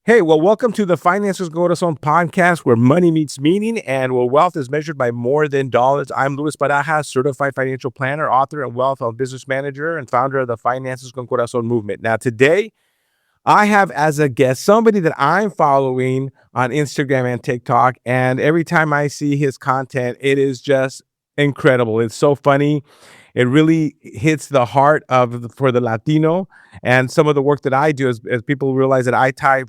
Hey, well, welcome to the Finances Corazon podcast where money meets meaning and where wealth is measured by more than dollars. I'm Luis Barajas, certified financial planner, author, and wealth and business manager, and founder of the Finances con Corazon movement. Now, today, I have as a guest somebody that I'm following on Instagram and TikTok. And every time I see his content, it is just incredible. It's so funny. It really hits the heart for the Latino. And some of the work that I do is as people realize that I tie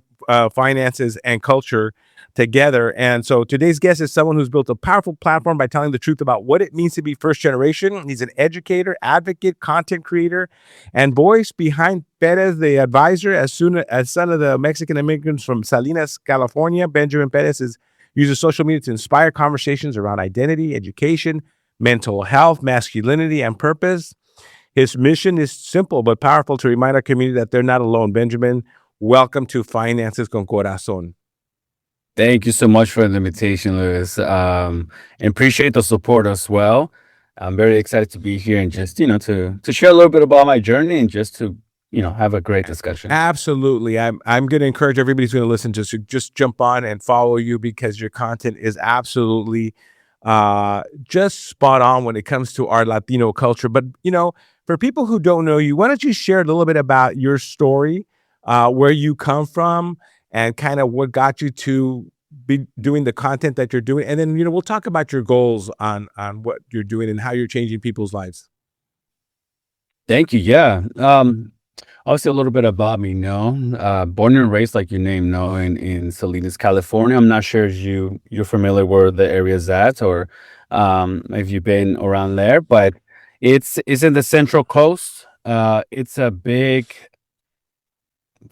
finances and culture together. And so today's guest is someone who's built a powerful platform by telling the truth about what it means to be first generation. He's an educator, advocate, content creator, and voice behind Perez the Advisor. As son of the Mexican immigrants from Salinas, California, Benjamin Perez uses social media to inspire conversations around identity, education, mental health, masculinity, and purpose. His mission is simple but powerful to remind our community that they're not alone. Benjamin, welcome to Finances con Corazon. Thank you so much for the invitation, Lewis. And appreciate the support as well. I'm very excited to be here and just, to share a little bit about my journey and just to, have a great discussion. Absolutely. I'm going to encourage everybody who's going to listen to just jump on and follow you because your content is absolutely just spot on when it comes to our Latino culture. But, for people who don't know you, why don't you share a little bit about your story, where you come from, and kind of what got you to be doing the content that you're doing. And then, we'll talk about your goals on what you're doing and how you're changing people's lives. Thank you. Yeah. Obviously a little bit about me, born and raised, like your name, in Salinas, California. I'm not sure if you're familiar where the area is at or if you've been around there, but it's in the Central Coast. It's a big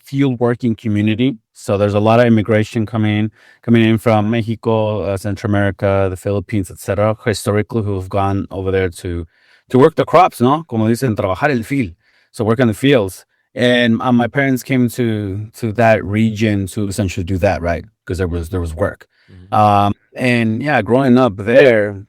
field working community. So there's a lot of immigration coming in from Mexico, Central America, the Philippines, etc. Historically, who've gone over there to work the crops, no? Como dicen, trabajar el field. So work in the fields. And my parents came to that region to essentially do that, right? Because there was work. And yeah, growing up there,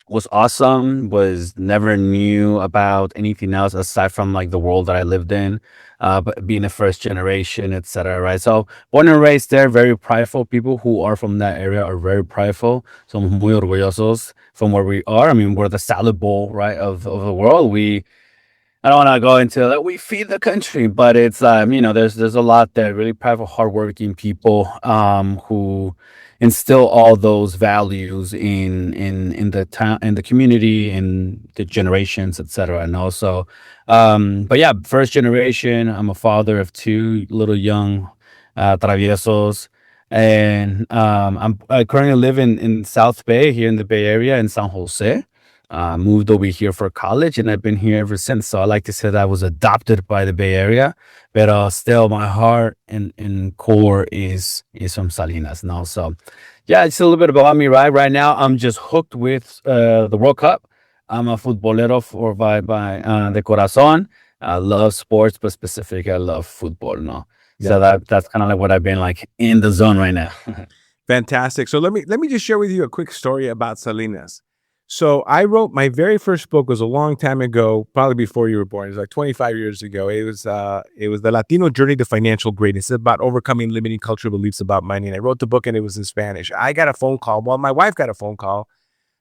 was awesome, was never knew about anything else aside from like the world that I lived in, but being a first generation, etc. Right. So born and raised there, very prideful. People who are from that area are very prideful. So muy orgullosos from where we are. I mean, we're the salad bowl, right, of the world. I don't want to go into that. We feed the country, but it's there's a lot there. Really prideful, hardworking people who instill all those values in the town, in the community, in the generations, etc. And also, but yeah, first generation. I'm a father of two little young traviesos, and I currently live in South Bay here in the Bay Area in San Jose. Moved over here for college, and I've been here ever since. So I like to say that I was adopted by the Bay Area, but still my heart and core is from Salinas now. So yeah, it's a little bit about me, right? Right now, I'm just hooked with the World Cup. I'm a futbolero by de corazón. I love sports, but specifically, I love football. No, so that's kind of like what I've been like in the zone right now. Fantastic. So let me just share with you a quick story about Salinas. So I wrote my very first book was a long time ago, probably before you were born. It was like 25 years ago. It was the Latino Journey to Financial Greatness. It's about overcoming limiting cultural beliefs about money. And I wrote the book and it was in Spanish. I got a phone call. Well, my wife got a phone call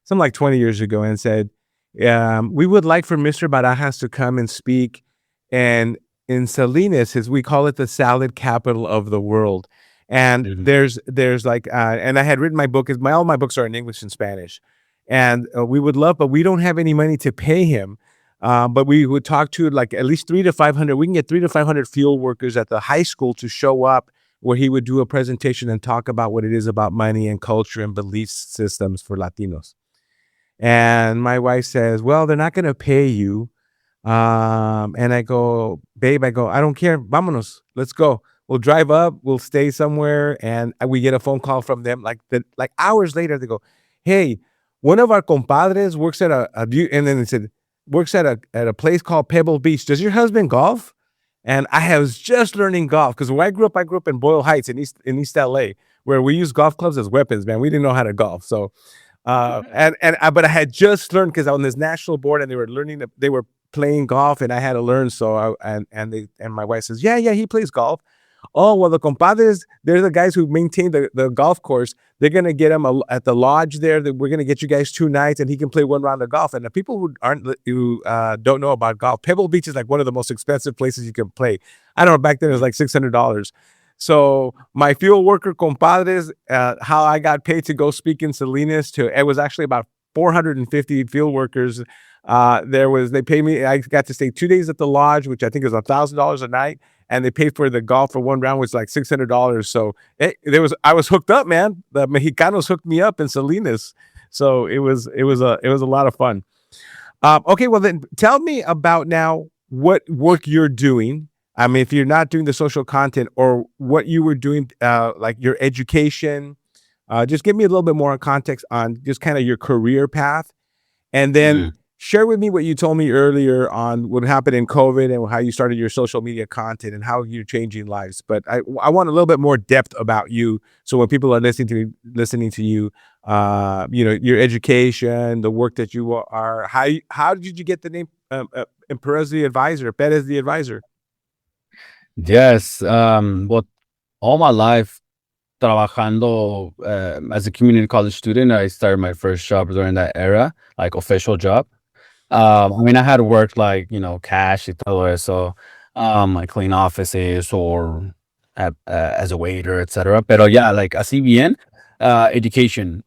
something like 20 years ago and said, we would like for Mr. Barajas to come and speak. And in Salinas, as we call it, the salad capital of the world. And there's like, and I had written my book. All my books are in English and Spanish. And we would love, but we don't have any money to pay him. But we would talk to like at least 300 to 500. We can get 300 to 500 field workers at the high school to show up where he would do a presentation and talk about what it is about money and culture and belief systems for Latinos. And my wife says, well, they're not going to pay you. And I go, babe, I don't care. Vámonos. Let's go. We'll drive up. We'll stay somewhere. And we get a phone call from them like hours later. They go, hey, one of our compadres works at and then they said, works at a place called Pebble Beach. Does your husband golf? And I was just learning golf because when I grew up in Boyle Heights in East LA, where we use golf clubs as weapons, man. We didn't know how to golf. So, but I had just learned because I was on this national board and they were playing golf and I had to learn. So, and my wife says, yeah, he plays golf. Oh, well, the compadres, they're the guys who maintain the golf course. They're going to get him at the lodge there. That we're going to get you guys 2 nights and he can play one round of golf. And the people who don't know about golf, Pebble Beach is like one of the most expensive places you can play. I don't know, back then it was like $600. So my field worker compadres, how I got paid to go speak in Salinas it was actually about 450 field workers. They paid me. I got to stay 2 days at the lodge, which I think is $1,000 a night, and they paid for the golf for one round, which was like $600. So I was hooked up, man. The Mexicanos hooked me up in Salinas, so it was a lot of fun. Okay, well then tell me about now what work you're doing. I mean, if you're not doing the social content or what you were doing, like your education, just give me a little bit more context on just kind of your career path, and then Mm. share with me what you told me earlier on what happened in COVID and how you started your social media content and how you're changing lives. But I want a little bit more depth about you, so when people are listening to you, your education, the work that you are, how did you get the name Perez the Advisor, Perez the Advisor? Yes. Well, all my life trabajando as a community college student, I started my first job during that era, like official job. I mean, I had worked like, cash y todo eso, like clean offices or as a waiter, etc. Pero yeah, like así bien, education.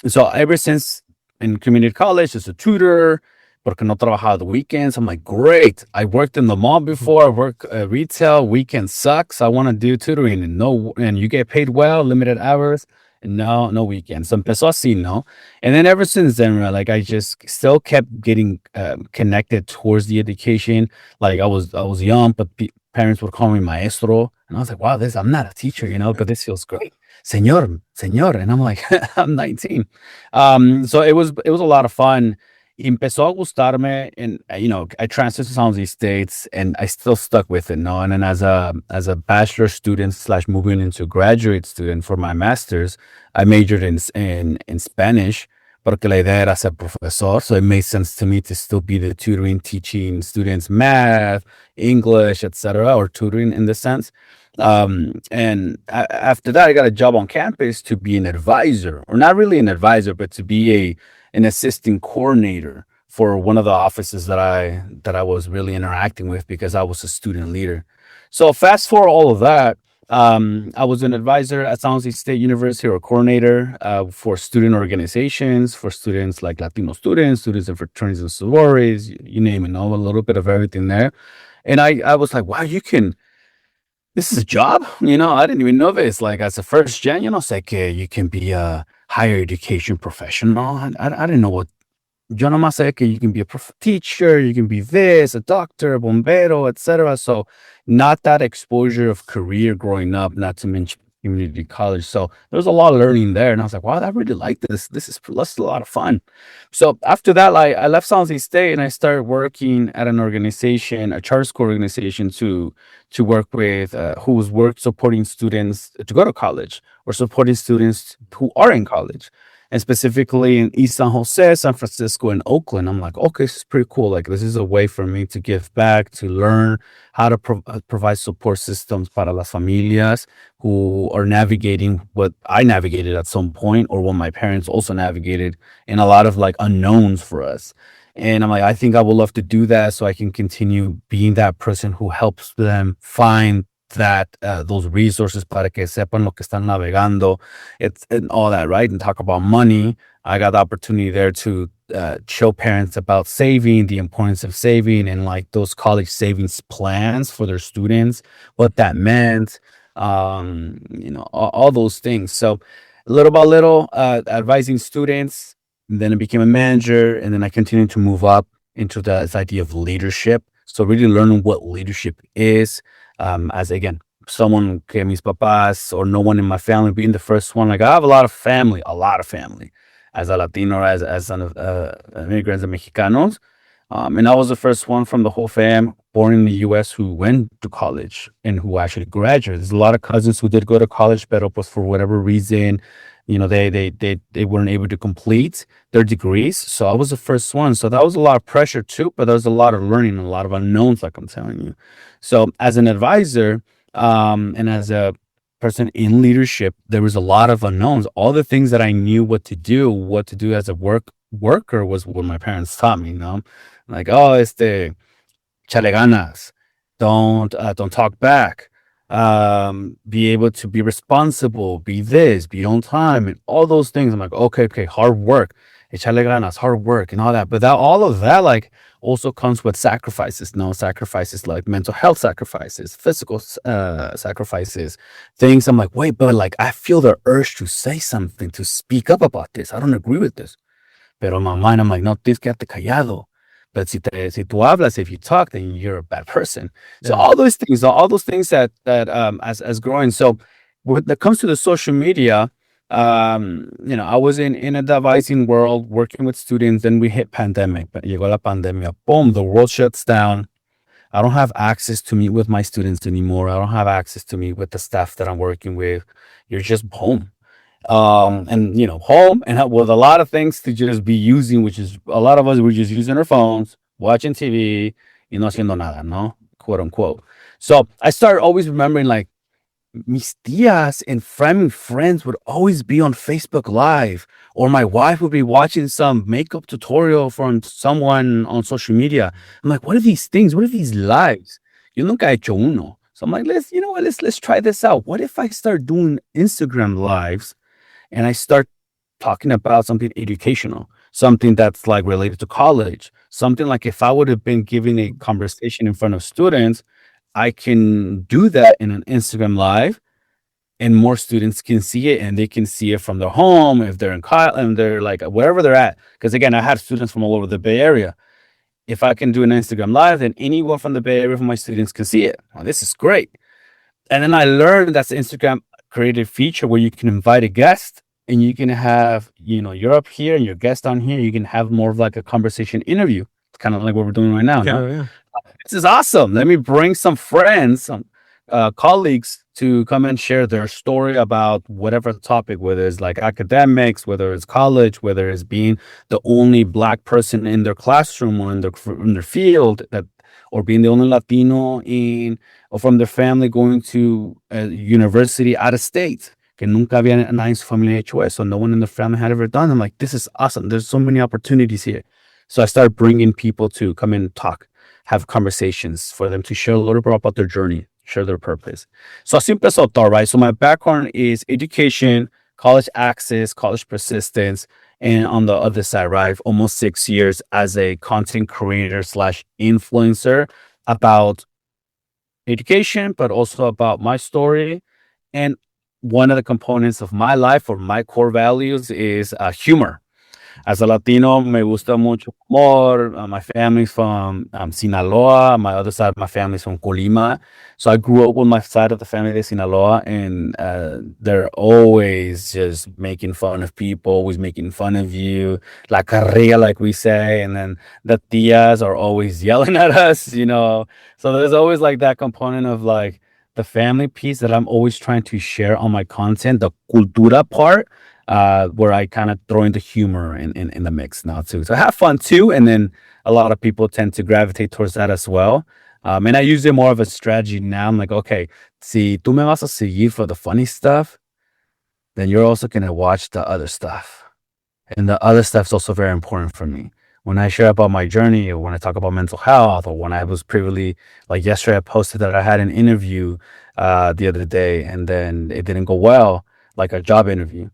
So ever since in community college as a tutor, porque no trabajaba the weekends, I'm like, great. I worked in the mall before. I work retail. Weekend sucks. I want to do tutoring and you get paid well, limited hours. And no weekends. So empezó así, no? And then ever since then, right, like I just still kept getting connected towards the education. Like I was young, but parents would call me maestro, and I was like, wow, I'm not a teacher, but this feels great, señor, and I'm like, I'm 19. So it was a lot of fun. Empezó a gustarme, and I transferred to San Jose States, and I still stuck with it, no. And then as a bachelor student slash moving into graduate student for my master's, I majored in Spanish, porque la idea era ser profesor. So it made sense to me to still be the tutoring, teaching students math, English, etc., or tutoring in the sense. And after that, I got a job on campus to be an advisor, or not really an advisor, but to be an assistant coordinator for one of the offices that I was really interacting with because I was a student leader. So fast forward all of that, I was an advisor at San Jose State University, or coordinator for student organizations, for students like Latino students in fraternities and sororities, you name it, a little bit of everything there. And I was like, wow, this is a job? I didn't even know this. Like as a first gen, say que you can be a higher education professional. I didn't know what. Yo nomás sé que you can be a teacher, you can be this, a doctor, bombero, etc. So not that exposure of career growing up, not to mention community college. So there's a lot of learning there. And I was like, wow, I really like this. This is a lot of fun. So after that, like I left San Jose State and I started working at an organization, a charter school organization to work with whose work supporting students to go to college or supporting students who are in college, and specifically in East San Jose, San Francisco, and Oakland. I'm like, okay, this is pretty cool. Like this is a way for me to give back, to learn how to provide support systems para las familias who are navigating what I navigated at some point, or what my parents also navigated, and a lot of like unknowns for us. And I'm like, I think I would love to do that so I can continue being that person who helps them find that those resources para que sepan lo que están navegando, it's and all that, right? And talk about money. I got the opportunity there to show parents about saving, the importance of saving, and like those college savings plans for their students, what that meant, all those things. So little by little, advising students. Then I became a manager, and then I continued to move up into this idea of leadership. So really learning what leadership is, as again, someone que mis papás or no one in my family being the first one. Like I have a lot of family as a Latino, as son of immigrants and Mexicanos. And I was the first one from the whole fam born in the US who went to college and who actually graduated. There's a lot of cousins who did go to college, but pues for whatever reason, they weren't able to complete their degrees. So I was the first one. So that was a lot of pressure too, but there was a lot of learning and a lot of unknowns, like I'm telling you. So as an advisor, And as a person in leadership, there was a lot of unknowns. All the things that I knew what to do as a worker was what my parents taught me, like, oh, chale ganas. Don't talk back. Be able to be responsible, be this, be on time, and all those things. I'm like, okay, hard work, echale ganas, hard work, and all that. But that all of that, like, also comes with sacrifices. No sacrifices, like mental health sacrifices, physical sacrifices, things. I'm like, wait, but like, I feel the urge to say something, to speak up about this. I don't agree with this. Pero in my mind, I'm like, no, tienes que quedarte callado. But si tú hablas, if you talk, then you're a bad person. So Yeah. all those things that as growing. So when it comes to the social media, I was in a devising world working with students. Then we hit pandemic. But llegó la pandemia. Boom, the world shuts down. I don't have access to meet with my students anymore. I don't have access to meet with the staff that I'm working with. You're just home, and home and with a lot of things to just be using, which is a lot of us were just using our phones, watching TV, no haciendo nada, no, quote unquote. So I started always remembering, like, mis tias and family friends would always be on Facebook Live, or my wife would be watching some makeup tutorial from someone on social media. I'm like, what are these things? What are these lives? Yo nunca he hecho uno. So I'm like, let's try this out. What if I start doing Instagram lives and I start talking about something educational, something that's like related to college, something like if I would have been giving a conversation in front of students, I can do that in an Instagram live, and more students can see it, and they can see it from their home if they're in college and they're like wherever they're at. Because again, I had students from all over the Bay Area. If I can do an Instagram live, then anyone from the Bay Area from my students can see it. Well, this is great. And then I learned that's the Instagram created feature where you can invite a guest and you can have, you're up here and your guest down here. You can have more of like a conversation interview. It's kind of like what we're doing right now. No? Yeah. This is awesome. Let me bring some friends, some colleagues to come and share their story about whatever topic, whether it's like academics, whether it's college, whether it's being the only Black person in their classroom or in their field, or being the only Latino or from their family going to a university out of state. Que nunca había nadie en su familia hecho eso. No one in the family had ever done. I'm like, this is awesome. There's so many opportunities here. So I started bringing people to come in and talk, have conversations for them to share a little bit about their journey, share their purpose. So así empezó todo, right? So my background is education, college access, college persistence, and on the other side, right, almost 6 years as a content creator slash influencer about education, but also about my story. And one of the components of my life or my core values is humor. As a Latino, me gusta mucho humor. My family's from Sinaloa. My other side of my family's from Colima. So I grew up with my side of the family de Sinaloa, and they're always just making fun of people, always making fun of you. La carrilla, like we say. And then the tias are always yelling at us. So there's always like that component of like the family piece that I'm always trying to share on my content, the cultura part, where I kind of throw in the humor in the mix now too. So I have fun too. And then a lot of people tend to gravitate towards that as well. And I use it more of a strategy now. I'm like, okay, si tú me vas a seguir for the funny stuff, then you're also going to watch the other stuff. And the other stuff's also very important for me. When I share about my journey, or when I talk about mental health, or when I was previously, like yesterday, I posted that I had an interview the other day, and then it didn't go well, like a job interview.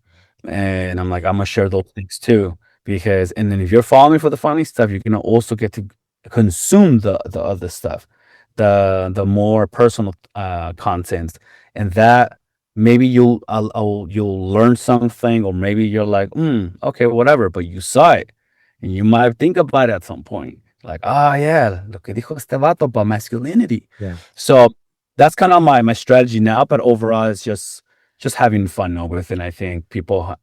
And I'm like, I'm gonna share those things too, and then if you're following me for the funny stuff, you're gonna also get to consume the other stuff, the more personal content, and that maybe you'll learn something, or maybe you're like, okay, whatever, but you saw it. And you might think about it at some point, like, yeah, lo que dijo este vato about masculinity. Yeah. So that's kind of my strategy now, but overall, it's just having fun with it. And I think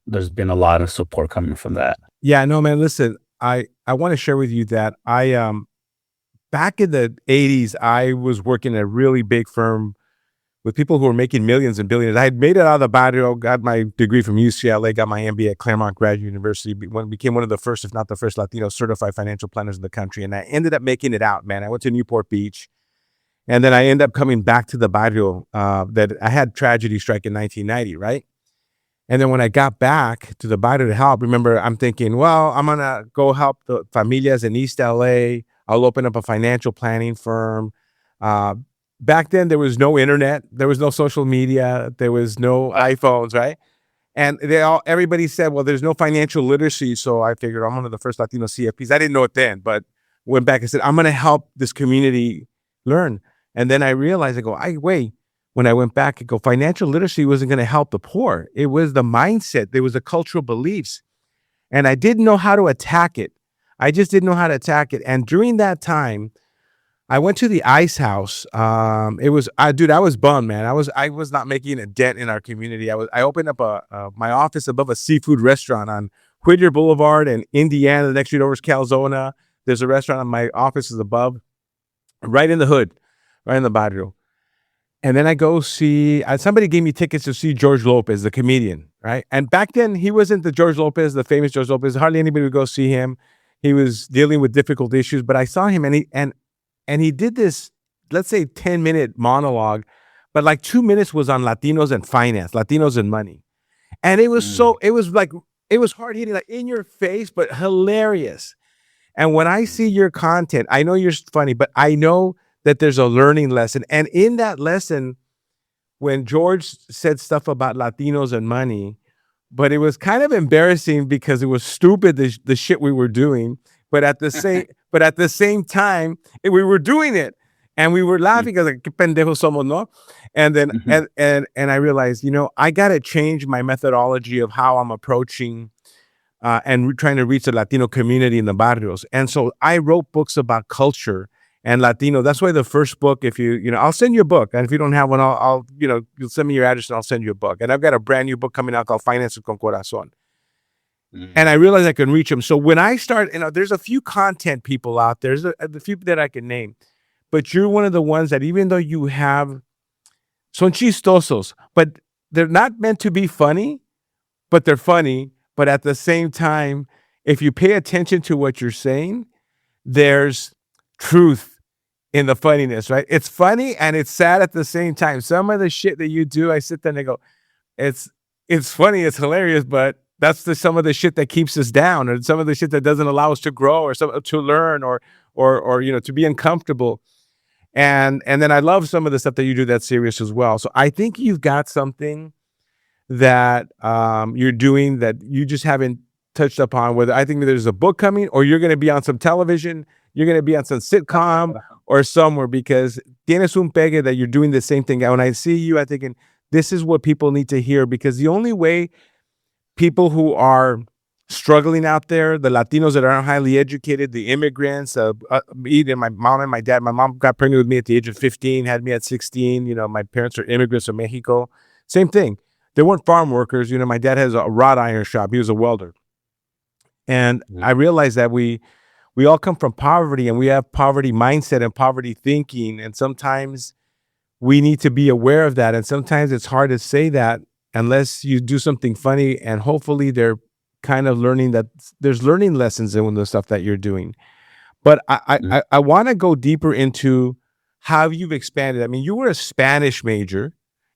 there's been a lot of support coming from that. Yeah, no, man, listen, I want to share with you that back in the 80s, I was working at a really big firm with people who were making millions and billions. I had made it out of the barrio, got my degree from UCLA, got my MBA at Claremont Graduate University, became one of the first, if not the first, Latino certified financial planners in the country. And I ended up making it out, man. I went to Newport Beach, And then I end up coming back to the barrio that I had tragedy strike in 1990, right? And then when I got back to the barrio to help, remember, I'm thinking, well, I'm going to go help the familias in East LA. I'll open up a financial planning firm. Uh, Back then, there was no internet. There was no social media. There was no iPhones, right? And everybody said, well, there's no financial literacy. So I figured I'm one of the first Latino CFPs. I didn't know it then, but went back and said, I'm going to help this community learn. And then I realized, I go, wait. When I went back, I go, financial literacy wasn't going to help the poor. It was the mindset. There was the cultural beliefs. And I didn't know how to attack it. I just didn't know how to attack it. And during that time, I went to the Ice House. It was, dude, I was bummed, man. I was not making a dent in our community. I opened up my office above a seafood restaurant on Whittier Boulevard in Indiana. The next street over is Calzona. There's a restaurant, and my office is above, right in the hood, right in the barrio. And then I go see, somebody gave me tickets to see George Lopez, the comedian, right? And back then, he wasn't the George Lopez, the famous George Lopez. Hardly anybody would go see him. He was dealing with difficult issues, but I saw him, and he did this, let's say, 10-minute monologue, but like 2 minutes was on Latinos and finance, Latinos and money. And it was it was hard hitting, like in your face, but hilarious. And when I see your content, I know you're funny, but I know that there's a learning lesson. And in that lesson, when George said stuff about Latinos and money, but it was kind of embarrassing because it was stupid, the shit we were doing. But at the same time, we were doing it, and we were laughing because like, "Qué pendejos somos, no?" And then and I realized, I got to change my methodology of how I'm approaching and trying to reach the Latino community in the barrios. And so I wrote books about culture and Latino. That's why the first book, if I'll send you a book. And if you don't have one, I'll you'll send me your address and I'll send you a book. And I've got a brand new book coming out called Finances con Corazon. And I realized I can reach them. So when I start, there's a few content people out there. There's a few that I can name. But you're one of the ones that even though you have, son chistosos, but they're not meant to be funny, but they're funny. But at the same time, if you pay attention to what you're saying, there's truth in the funniness, right? It's funny and it's sad at the same time. Some of the shit that you do, I sit there and I go, it's funny, it's hilarious, but that's some of the shit that keeps us down, or some of the shit that doesn't allow us to grow, or to learn, or to be uncomfortable. And then I love some of the stuff that you do that's serious as well. So I think you've got something that you're doing that you just haven't touched upon. Whether I think there's a book coming, or you're going to be on some television, you're going to be on some sitcom or somewhere, because tienes un pegue that you're doing the same thing. When I see you, I'm thinking this is what people need to hear, because the only way people who are struggling out there, the Latinos that aren't highly educated, the immigrants, me and my mom and my dad. My mom got pregnant with me at the age of 15, had me at 16. My parents are immigrants from Mexico. Same thing. They weren't farm workers. My dad has a wrought iron shop. He was a welder. And I realized that we all come from poverty, and we have poverty mindset and poverty thinking. And sometimes we need to be aware of that. And sometimes it's hard to say that unless you do something funny, and hopefully they're kind of learning that there's learning lessons in the stuff that you're doing. But I want to go deeper into how you've expanded. I mean, you were a Spanish major.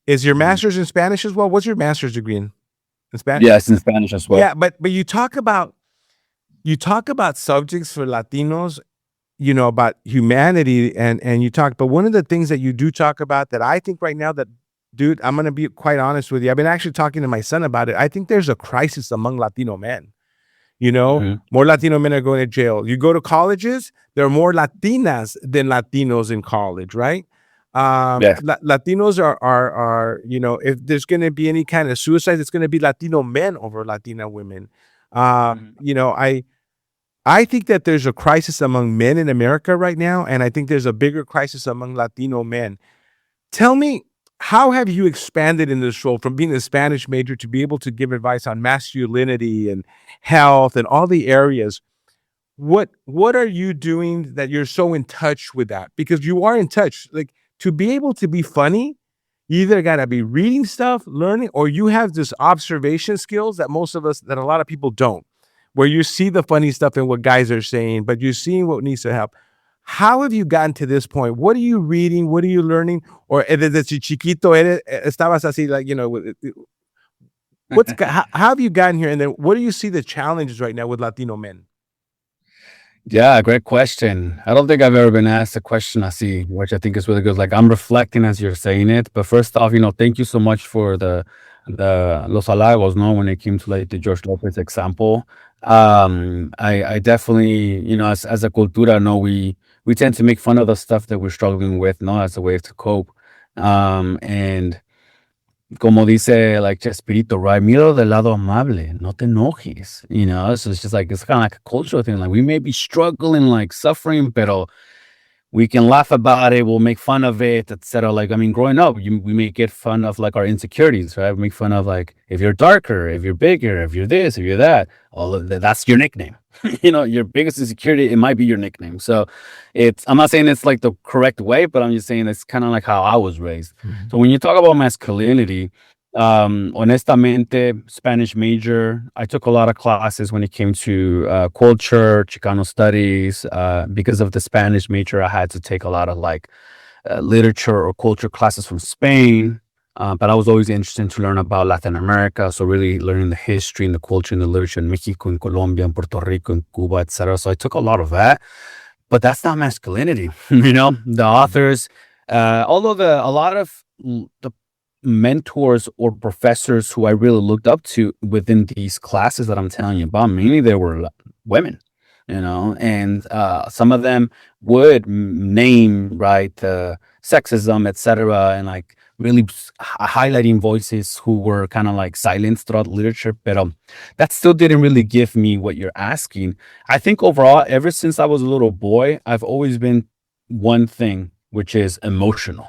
Is your master's in Spanish as well? What's your master's degree in Spanish? Yes, in Spanish as well. Yeah, but you talk about subjects for Latinos, about humanity, and you talk. But one of the things that you do talk about that I think right now that, dude, I'm going to be quite honest with you. I've been actually talking to my son about it. I think there's a crisis among Latino men. More Latino men are going to jail. You go to colleges, there are more Latinas than Latinos in college, right? Latinos are if there's going to be any kind of suicide, it's going to be Latino men over Latina women. I think that there's a crisis among men in America right now, and I think there's a bigger crisis among Latino men. Tell me, how have you expanded in this role from being a Spanish major to be able to give advice on masculinity and health and all the areas? What are you doing that you're so in touch with that? Because you are in touch. Like, to be able to be funny, you either got to be reading stuff, learning, or you have this observation skills that a lot of people don't, where you see the funny stuff in what guys are saying, but you're seeing what needs to help. How have you gotten to this point? What are you reading? What are you learning? Or desde chiquito estabas así, like, how have you gotten here? And then what do you see the challenges right now with Latino men? Yeah, great question. I don't think I've ever been asked a question I see, which I think is really good. Like I'm reflecting as you're saying it. But first off, thank you so much for the los halagos, no, when it came to like the George Lopez example. I definitely, as a cultura, no, we tend to make fun of the stuff that we're struggling with, no, as a way to cope. And como dice like Chespirito, right? Míralo del lado amable, no te enojes, So it's just like, it's kind of like a cultural thing. Like we may be struggling, like suffering, pero we can laugh about it, we'll make fun of it, etc. Like, I mean, growing up, we may get fun of like our insecurities, right? We make fun of like, if you're darker, if you're bigger, if you're this, if you're that, all of that, that's your nickname. Your biggest insecurity, it might be your nickname. So I'm not saying it's like the correct way, but I'm just saying it's kind of like how I was raised. Mhm. So when you talk about masculinity, honestamente, Spanish major, I took a lot of classes when it came to culture, Chicano studies. Because of the Spanish major, I had to take a lot of like literature or culture classes from Spain. But I was always interested to learn about Latin America. So really learning the history and the culture and the literature in Mexico, in Colombia, in Puerto Rico, in Cuba, etc. So I took a lot of that. But that's not masculinity. The authors, although a lot of the mentors or professors who I really looked up to within these classes that I'm telling you about, mainly they were women, and some of them would name, right, sexism, etc., and like really highlighting voices who were kind of like silenced throughout literature. But that still didn't really give me what you're asking. I think overall, ever since I was a little boy, I've always been one thing, which is emotional.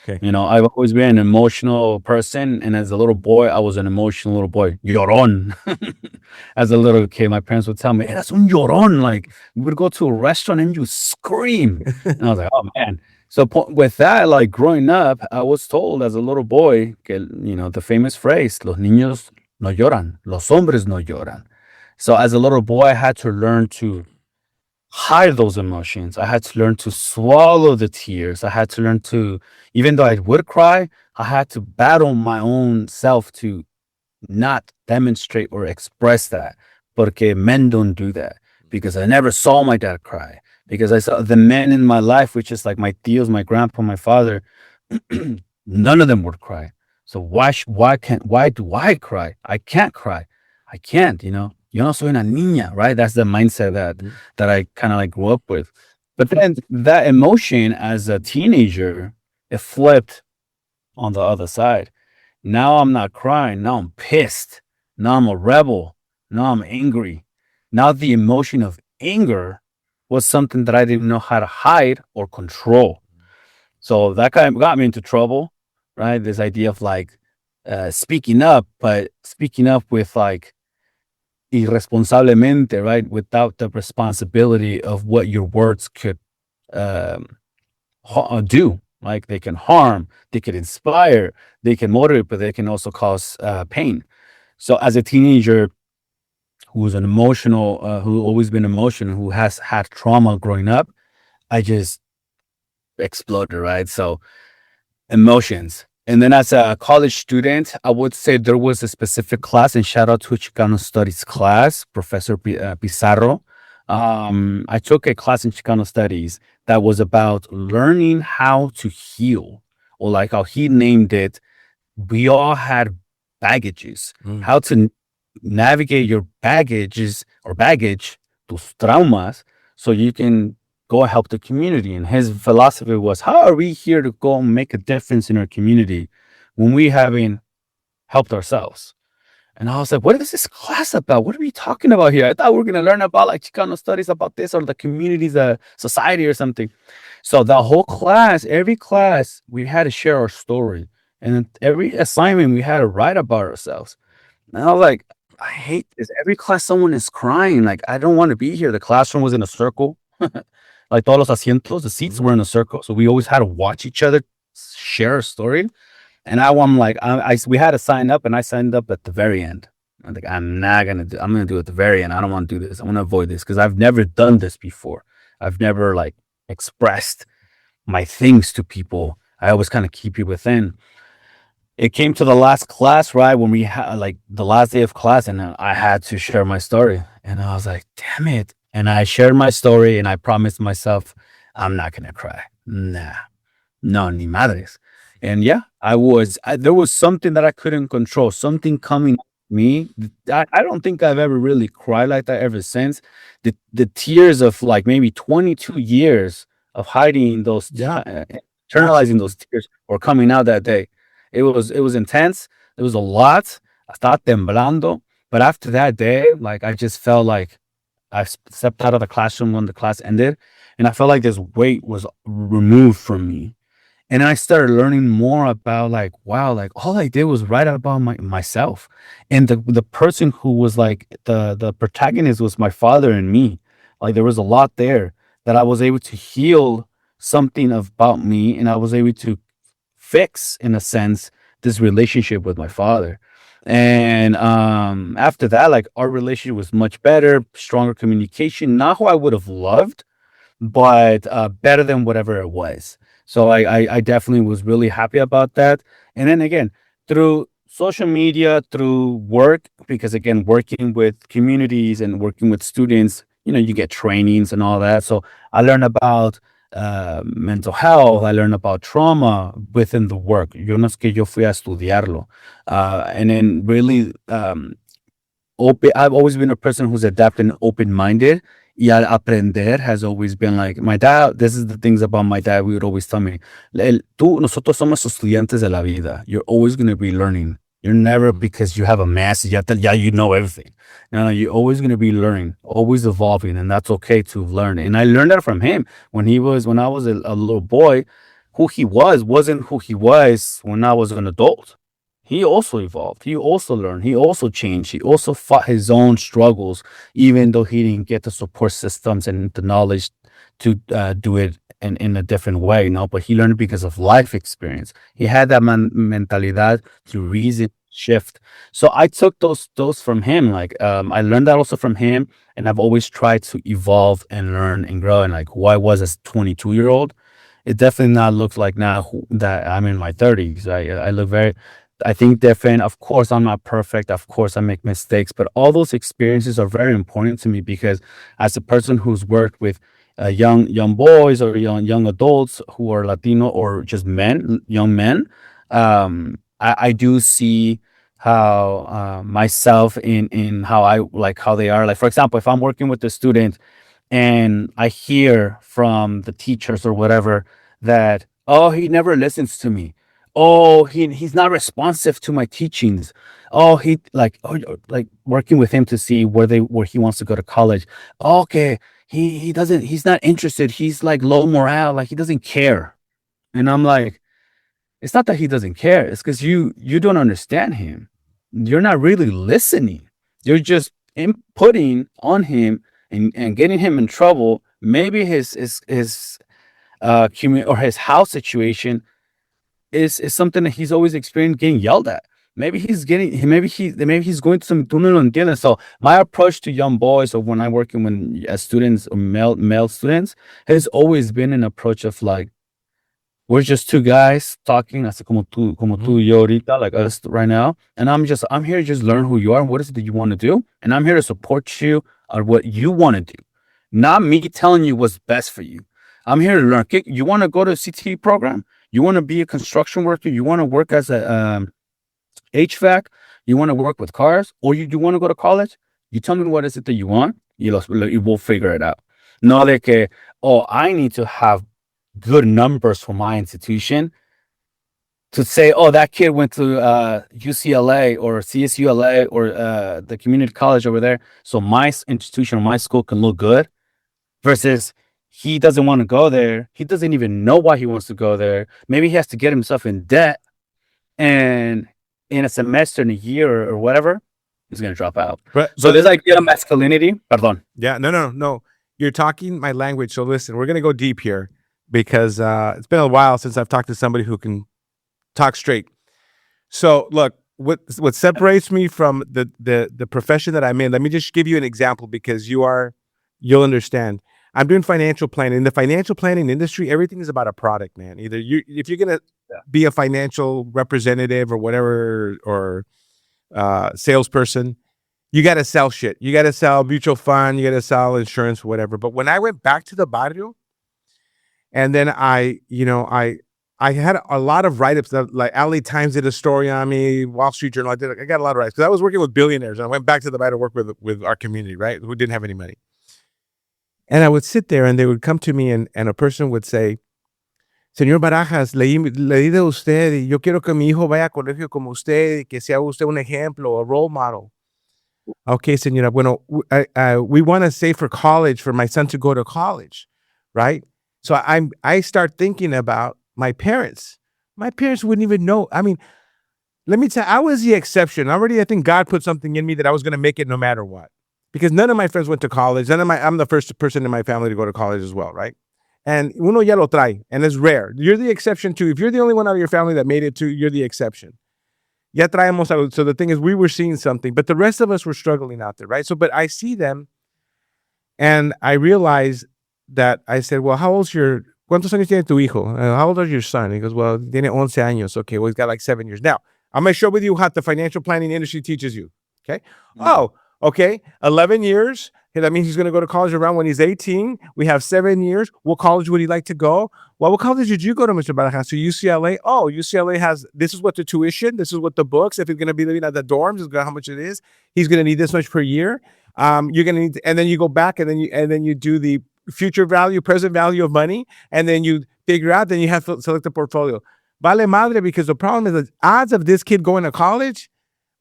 Okay. I've always been an emotional person, and as a little boy, I was an emotional little boy. Llorón. As a little kid, my parents would tell me, "Hey, that's un llorón." Like we would go to a restaurant and you scream, and I was like, "Oh man." So with that, like growing up, I was told as a little boy, the famous phrase, "Los niños no lloran, los hombres no lloran." So as a little boy, I had to learn to hide those emotions. I had to learn to swallow the tears. I had to learn to, even though I would cry, I had to battle my own self to not demonstrate or express that. Porque men don't do that. Because I never saw my dad cry. Because I saw the men in my life, which is like my tios, my grandpa, my father, none of them would cry. So why do I cry? I can't cry. I can't, Yo no soy una niña, right? That's the mindset that I kind of like grew up with. But then that emotion as a teenager, it flipped on the other side. Now I'm not crying. Now I'm pissed. Now I'm a rebel. Now I'm angry. Now the emotion of anger was something that I didn't know how to hide or control. So that kind of got me into trouble, right? This idea of like speaking up, but speaking up with like irresponsablemente, right? Without the responsibility of what your words could um, do. Like they can harm, they can inspire, they can motivate, but they can also cause pain. So as a teenager who's an emotional, who always been emotional, who has had trauma growing up, I just exploded, right? So emotions. And then as a college student, I would say there was a specific class, and shout out to Chicano Studies class, Professor Pizarro. I took a class in Chicano Studies that was about learning how to heal, or like how he named it, we all had baggages, how to navigate your baggages or baggage, tus traumas, so you can go help the community. And his philosophy was, how are we here to go and make a difference in our community when we haven't helped ourselves? And I was like, what is this class about? What are we talking about here? I thought we were going to learn about like Chicano studies about this or the communities, society or something. So the whole class, every class, we had to share our story. And then every assignment, we had to write about ourselves. And I was like, I hate this. Every class, someone is crying. Like, I don't want to be here. The classroom was in a circle. Like todos los asientos, the seats were in a circle. So we always had to watch each other share a story. And now I'm like, we had to sign up, and I signed up at the very end. I'm like, I'm going to do it at the very end. I don't want to do this. I want to avoid this because I've never done this before. I've never like expressed my things to people. I always kind of keep it within. It came to the last class, right? When we had like the last day of class, and I had to share my story. And I was like, damn it. And I shared my story and I promised myself, I'm not going to cry. Nah, no, ni madres. And yeah, there was something that I couldn't control, something coming at me. I don't think I've ever really cried like that ever since. The tears of like maybe 22 years of hiding those, Yeah. internalizing those tears were coming out that day. It was intense. It was a lot. I started temblando. But after that day, like I just felt like stepped out of the classroom when the class ended, and I felt like this weight was removed from me. And I started learning more about like, wow, like all I did was write about myself. And the person who was like the protagonist was my father and me. Like there was a lot there that I was able to heal something about me, and I was able to fix, in a sense, this relationship with my father. And after that, like our relationship was much better, stronger communication, not who I would have loved, but better than whatever it was. So I definitely was really happy about that. And then again, through social media, through work, because again, working with communities and working with students, you get trainings and all that. So I learned about mental health. I learned about trauma within the work. Yo no es que yo fui a estudiarlo. And then really open. I've always been a person who's adapted and open-minded. Y al aprender has always been like my dad. This is the things about my dad. We would always tell me, nosotros somos estudiantes de la vida. You're always going to be learning. You're never because you have a master. Yeah, you know everything. No, you're always going to be learning, always evolving, and that's okay to learn. And I learned that from him when I was a little boy. Who he wasn't who he was when I was an adult. He also evolved. He also learned. He also changed. He also fought his own struggles, even though he didn't get the support systems and the knowledge to do it in a different way. But he learned because of life experience. He had that mentalidad to reason shift. So I took those from him. Like I learned that also from him, and I've always tried to evolve and learn and grow. And like who I was as 22-year-old, it definitely not looks like now that I'm in my 30s. I look very, I think different. Of course, I'm not perfect. Of course, I make mistakes, but all those experiences are very important to me because as a person who's worked with young boys or young adults who are Latino or just young men, I do see how myself in how I like how they are. Like for example, if I'm working with a student and I hear from the teachers or whatever that, oh, he never listens to me. Oh, he's not responsive to my teachings. Oh, like working with him to see where he wants to go to college. Okay, he's not interested. He's like low morale, like he doesn't care. And I'm like, it's not that he doesn't care. It's because you don't understand him. You're not really listening. You're just inputting on him and getting him in trouble. Maybe his or his house situation is something that he's always experienced getting yelled at. Maybe he's going to some túnel no entiende. So my approach to young boys or when I'm working as students or male students has always been an approach of like, we're just two guys talking, así como tú y yo ahorita, like us right now. And I'm here to just learn who you are and what is it that you want to do. And I'm here to support you on what you want to do, not me telling you what's best for you. I'm here to learn. You want to go to a CTE program? You want to be a construction worker? You want to work as a HVAC? You want to work with cars? Or you want to go to college? You tell me what is it that you want. You will figure it out. No de que, oh, I need to have good numbers for my institution to say, oh, that kid went to UCLA or CSULA or the community college over there. So my institution or my school can look good versus he doesn't want to go there. He doesn't even know why he wants to go there. Maybe he has to get himself in debt. And in a semester, in a year or whatever, he's going to drop out. So this idea of masculinity, perdón. Yeah, no. You're talking my language. So listen, we're going to go deep here because it's been a while since I've talked to somebody who can talk straight. So look, what separates me from the profession that I'm in, let me just give you an example because you'll understand. I'm doing financial planning. In the financial planning industry, everything is about a product, man. Either if you're gonna be a financial representative or whatever, or salesperson, you got to sell shit. You got to sell mutual fund. You got to sell insurance, whatever. But when I went back to the barrio, and then I had a lot of write-ups that, like, LA Times did a story on me, Wall Street Journal. I got a lot of write-ups because I was working with billionaires, and I went back to the barrio to work with our community, right, who didn't have any money. And I would sit there, and they would come to me, and a person would say, Señor Barajas, leí de usted y yo quiero que mi hijo vaya a colegio como usted y que sea usted un ejemplo, a role model. Okay, señora, bueno, we want to save for college for my son to go to college, right? So I start thinking about my parents. My parents wouldn't even know. I mean, let me tell you, I was the exception. Already, I think God put something in me that I was going to make it no matter what. Because none of my friends went to college. I'm the first person in my family to go to college as well, right? And uno ya lo trae, and it's rare. You're the exception too. If you're the only one out of your family that made it to, you're the exception. Ya traemos algo. So the thing is, we were seeing something, but the rest of us were struggling out there, right? So, but I see them, and I realize that I said, well, ¿cuántos años tiene tu hijo? How old is your son? He goes, well, tiene 11 años. Okay, well, he's got like 7 years. Now, I'm going to share with you what the financial planning industry teaches you. Okay. Mm-hmm. Oh, okay. 11 years. Okay, that means he's going to go to college around when he's 18. We have 7 years. What college would he like to go? Well, what college did you go to, Mr. Barajas? To UCLA? Oh, UCLA has, this is what the tuition, this is what the books, if he's going to be living at the dorms, this is how much it is. He's going to need this much per year. You're going to need, and then you go back and then you do the future value, present value of money, and then you figure out, then you have to select the portfolio. Vale madre, because the problem is the odds of this kid going to college,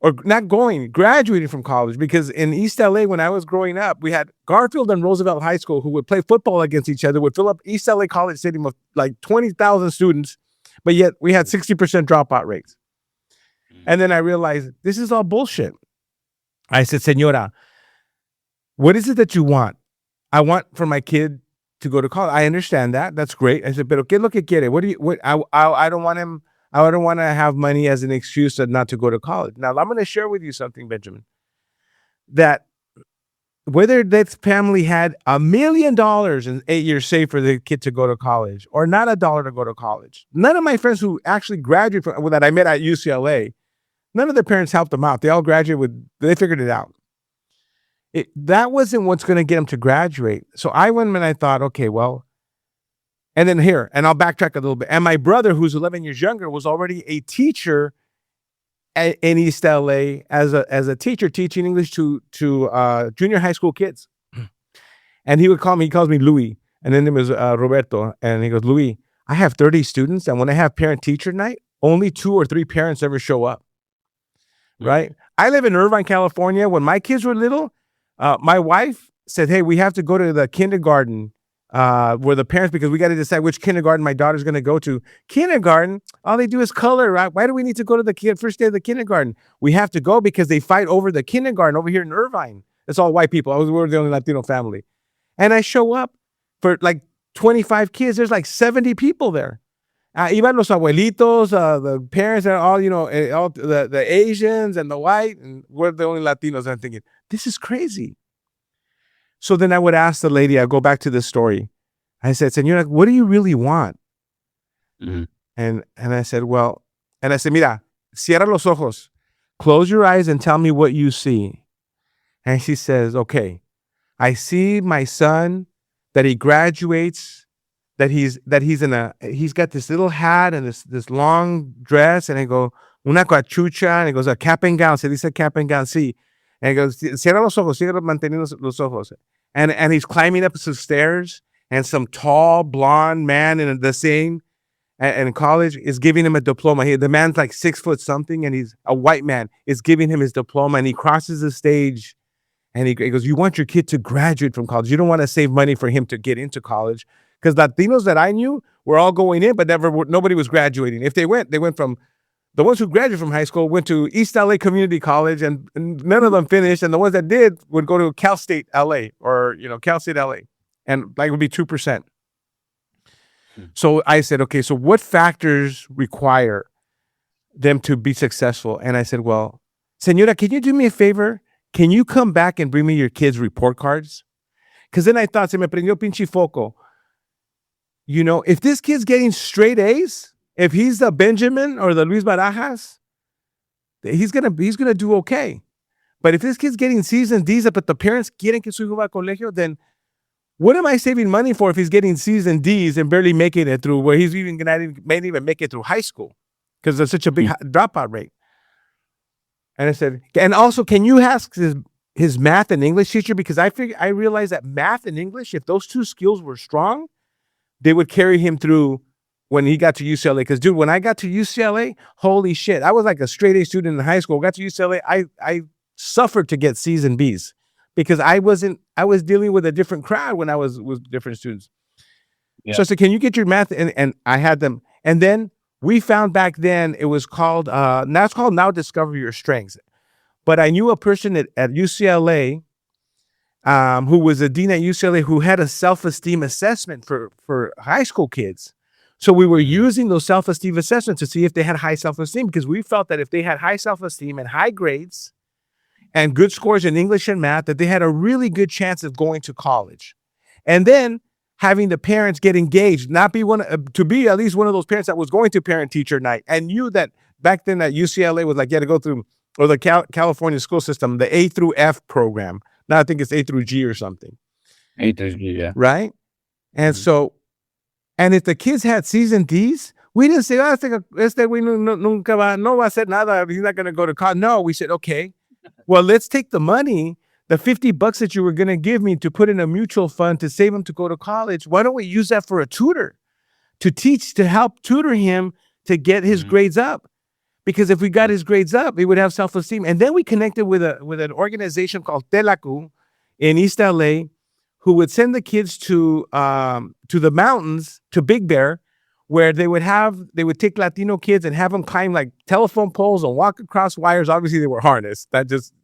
or not going, graduating from college, because in East LA, when I was growing up, we had Garfield and Roosevelt High School who would play football against each other, would fill up East LA College Stadium with like 20,000 students, but yet we had 60% dropout rates. And then I realized this is all bullshit. I said, Señora, what is it that you want? I want for my kid to go to college. I understand that. That's great. I said, pero ¿qué es lo que quiere? I don't want him. I don't want to have money as an excuse not to go to college. Now, I'm going to share with you something, Benjamin, that whether that family had $1 million in 8 years saved for the kid to go to college, or not $1 to go to college, none of my friends who actually graduated from, that I met at UCLA, none of their parents helped them out. They all graduated they figured it out. That wasn't what's going to get them to graduate. So I went and I thought, okay, well, and then here, and I'll backtrack a little bit. And my brother, who's 11 years younger, was already a teacher in East LA as a teacher teaching English to junior high school kids. And he calls me Louis, and then there was Roberto, and he goes, Louis, I have 30 students, and when I have parent-teacher night, only 2 or 3 parents ever show up, right? I live in Irvine, California. When my kids were little, my wife said, hey, we have to go to the kindergarten where the parents, because we got to decide which kindergarten my daughter's going to go to. Kindergarten, all they do is color, right? Why do we need to go to the first day of the kindergarten? We have to go because they fight over the kindergarten over here in Irvine. It's all white people. We're the only Latino family. And I show up for like 25 kids. There's like 70 people there. Iban los abuelitos, the parents are all, all the Asians and the white, and we're the only Latinos. I'm thinking, this is crazy. So then I would ask the lady, I go back to this story. I said, Señora, what do you really want? Mm-hmm. And I said, well, and I said, mira, cierra los ojos, close your eyes and tell me what you see. And she says, okay, I see my son, that he graduates, that he's got this little hat and this long dress, and I go, una cachucha, and he goes, a cap and gown, se dice cap and gown, sí. And he goes, cierra los ojos, sigue manteniendo los ojos. And he's climbing up some stairs, and some tall, blonde man in the same, and in college is giving him a diploma. The man's like 6 foot something, and he's a white man, is giving him his diploma, and he crosses the stage, and he goes, you want your kid to graduate from college. You don't want to save money for him to get into college. Because Latinos that I knew were all going in, but nobody was graduating. If they went from, the ones who graduated from high school went to East LA Community College, and none of them finished. And the ones that did would go to Cal State LA, or Cal State LA, and like it would be 2%. So I said, okay, so what factors require them to be successful? And I said, well, Señora, can you do me a favor? Can you come back and bring me your kids' report cards? Because then I thought, se me prendió pinche foco. You know, if this kid's getting straight A's, if he's the Benjamin or the Luis Barajas, he's gonna do okay. But if this kid's getting C's and D's, but the parents quieren que su hijo va a colegio, then what am I saving money for if he's getting C's and D's and barely making it through, where he's may even make it through high school because there's such a big dropout rate? And I said, and also, can you ask his math and English teacher? Because I realized that math and English, if those two skills were strong, they would carry him through when he got to UCLA. Because, dude, when I got to UCLA, holy shit, I was like a straight A student in high school. Got to UCLA, I suffered to get C's and B's because I was dealing with a different crowd when I was with different students. Yeah. So I said, can you get your math? And I had them. And then we found back then it was called, now it's called Now Discover Your Strengths. But I knew a person at UCLA who was a dean at UCLA who had a self-esteem assessment for high school kids. So we were using those self-esteem assessments to see if they had high self-esteem, because we felt that if they had high self-esteem and high grades and good scores in English and math, that they had a really good chance of going to college. And then having the parents get engaged, not be to be at least one of those parents that was going to parent-teacher night and knew that back then that UCLA was like, you had to go through, or the California school system, the A through F program. Now I think it's A through G or something. A through G, yeah. Right? And so, and if the kids had C's and D's, we didn't say, oh, este güey nunca va, no va a hacer nada, he's not going to go to college. No, we said, okay, well, let's take the money, the $50 that you were going to give me to put in a mutual fund to save him to go to college. Why don't we use that for a tutor to teach, to help tutor him to get his grades up? Because if we got his grades up, he would have self-esteem. And then we connected with an organization called Telacu in East LA, who would send the kids to the mountains, to Big Bear, where they would take Latino kids and have them climb like telephone poles and walk across wires. Obviously, they were harnessed. That just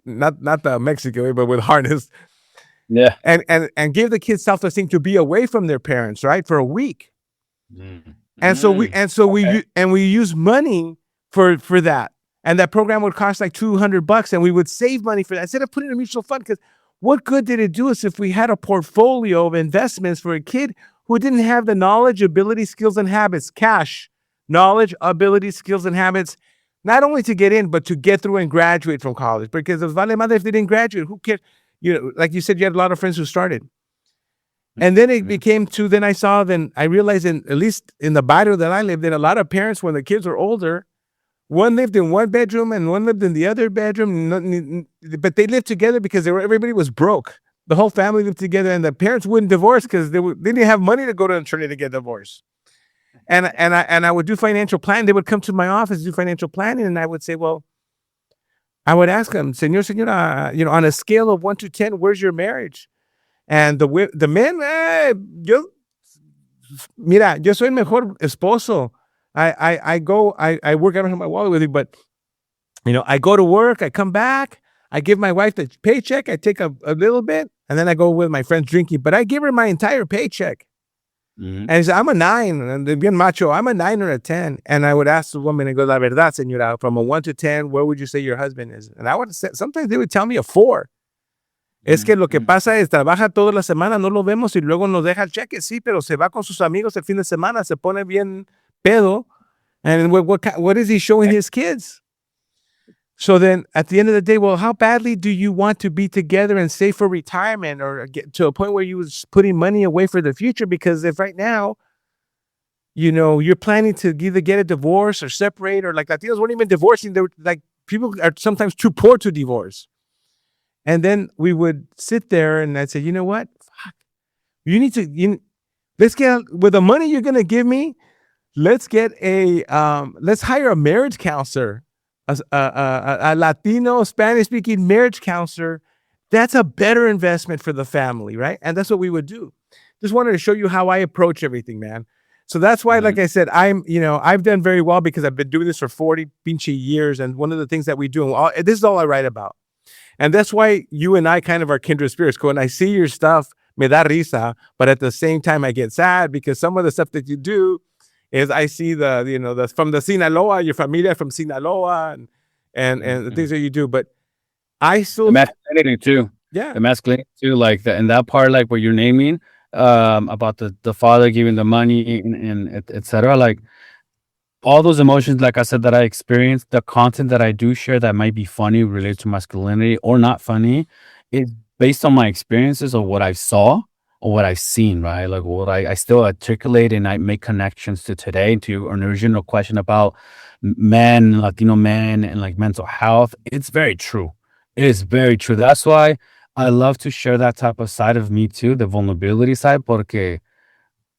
not the Mexican way, but with harness. Yeah. And give the kids self-esteem to be away from their parents, right, for a week. And so we use money for that. And that program would cost like $200, and we would save money for that instead of putting in a mutual fund. Because what good did it do us if we had a portfolio of investments for a kid who didn't have the knowledge, ability, skills, and habits, cash, knowledge, ability, skills, and habits, not only to get in, but to get through and graduate from college? Because if vale madre, if they didn't graduate, who cared? You know, like you said, you had a lot of friends who started. And then it became then I realized at least in the barrio that I lived in, a lot of parents, when the kids were older, one lived in one bedroom and one lived in the other bedroom, but they lived together because everybody was broke. The whole family lived together, and the parents wouldn't divorce because they didn't have money to go to an attorney to get divorced. And I would do financial planning. They would come to my office, do financial planning, and I would say, well, I would ask them, señora, you know, on a scale of 1 to 10, where's your marriage? And the men, yo soy el mejor esposo. I work, I don't have my wallet with me, but, you know, I go to work, I come back, I give my wife the paycheck, I take a little bit, and then I go with my friends drinking, but I give her my entire paycheck. And he said, I'm a 9, and bien macho, I'm a 9 or a 10. And I would ask the woman, I go, la verdad, señora, from a 1 to 10, where would you say your husband is? And I would say, sometimes they would tell me a 4. Es que lo que pasa es, trabaja toda la semana, no lo vemos, y luego nos deja el cheque, sí, pero se va con sus amigos el fin de semana, se pone bien pedo, and what is he showing his kids? So then at the end of the day, well, how badly do you want to be together and save for retirement, or get to a point where you was putting money away for the future? Because if right now, you know, you're planning to either get a divorce or separate, or like Latinos weren't even divorcing. They were like, people are sometimes too poor to divorce. And then we would sit there and I'd say, you know what? Fuck. Let's get, with the money you're going to give me, let's hire a marriage counselor, a Latino, Spanish-speaking marriage counselor. That's a better investment for the family, right? And that's what we would do. Just wanted to show you how I approach everything, man. So that's why, like I said, I've done very well because I've been doing this for 40 pinche years. And one of the things that we do, this is all I write about. And that's why you and I kind of are kindred spirits. When I see your stuff, me da risa, but at the same time I get sad because some of the stuff that you do is I see the from the Sinaloa, your familia from Sinaloa, and the things that you do. But I still masculinity too. Yeah. the masculinity too, like that, and that part, like what you're naming, about the father giving the money and et cetera. Like all those emotions, like I said, that I experienced, the content that I do share that might be funny related to masculinity or not funny, is based on my experiences of what I saw or what I've seen, right? Like what I still articulate and I make connections to today, to an original question about men, Latino men, and like mental health. It's very true. It is very true. That's why I love to share that type of side of me too, the vulnerability side, porque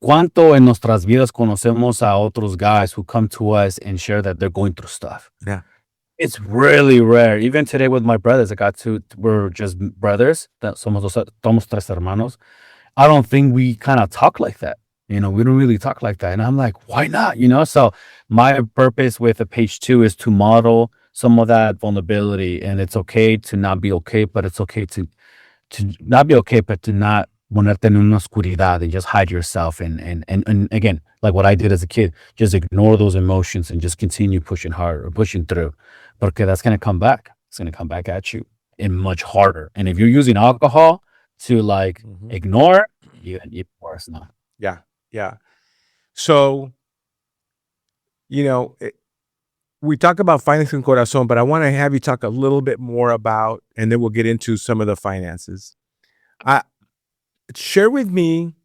¿cuánto en nuestras vidas conocemos a otros guys who come to us and share that they're going through stuff? Yeah. It's really rare. Even today with my brothers, we're just brothers. Somos tres hermanos. I don't think we kind of talk like that. You know, we don't really talk like that. And I'm like, why not? You know, so my purpose with the page 2 is to model some of that vulnerability. And it's okay to not be okay, but it's okay to not be okay, but to not ponerte en una oscuridad and just hide yourself. And again, like what I did as a kid, just ignore those emotions and just continue pushing hard or pushing through. Porque that's going to come back. It's going to come back at you and much harder. And if you're using alcohol to like ignore, you worse now. Yeah. Yeah. So, you know, we talk about finance and corazon, but I want to have you talk a little bit more about, and then we'll get into some of the finances. Share with me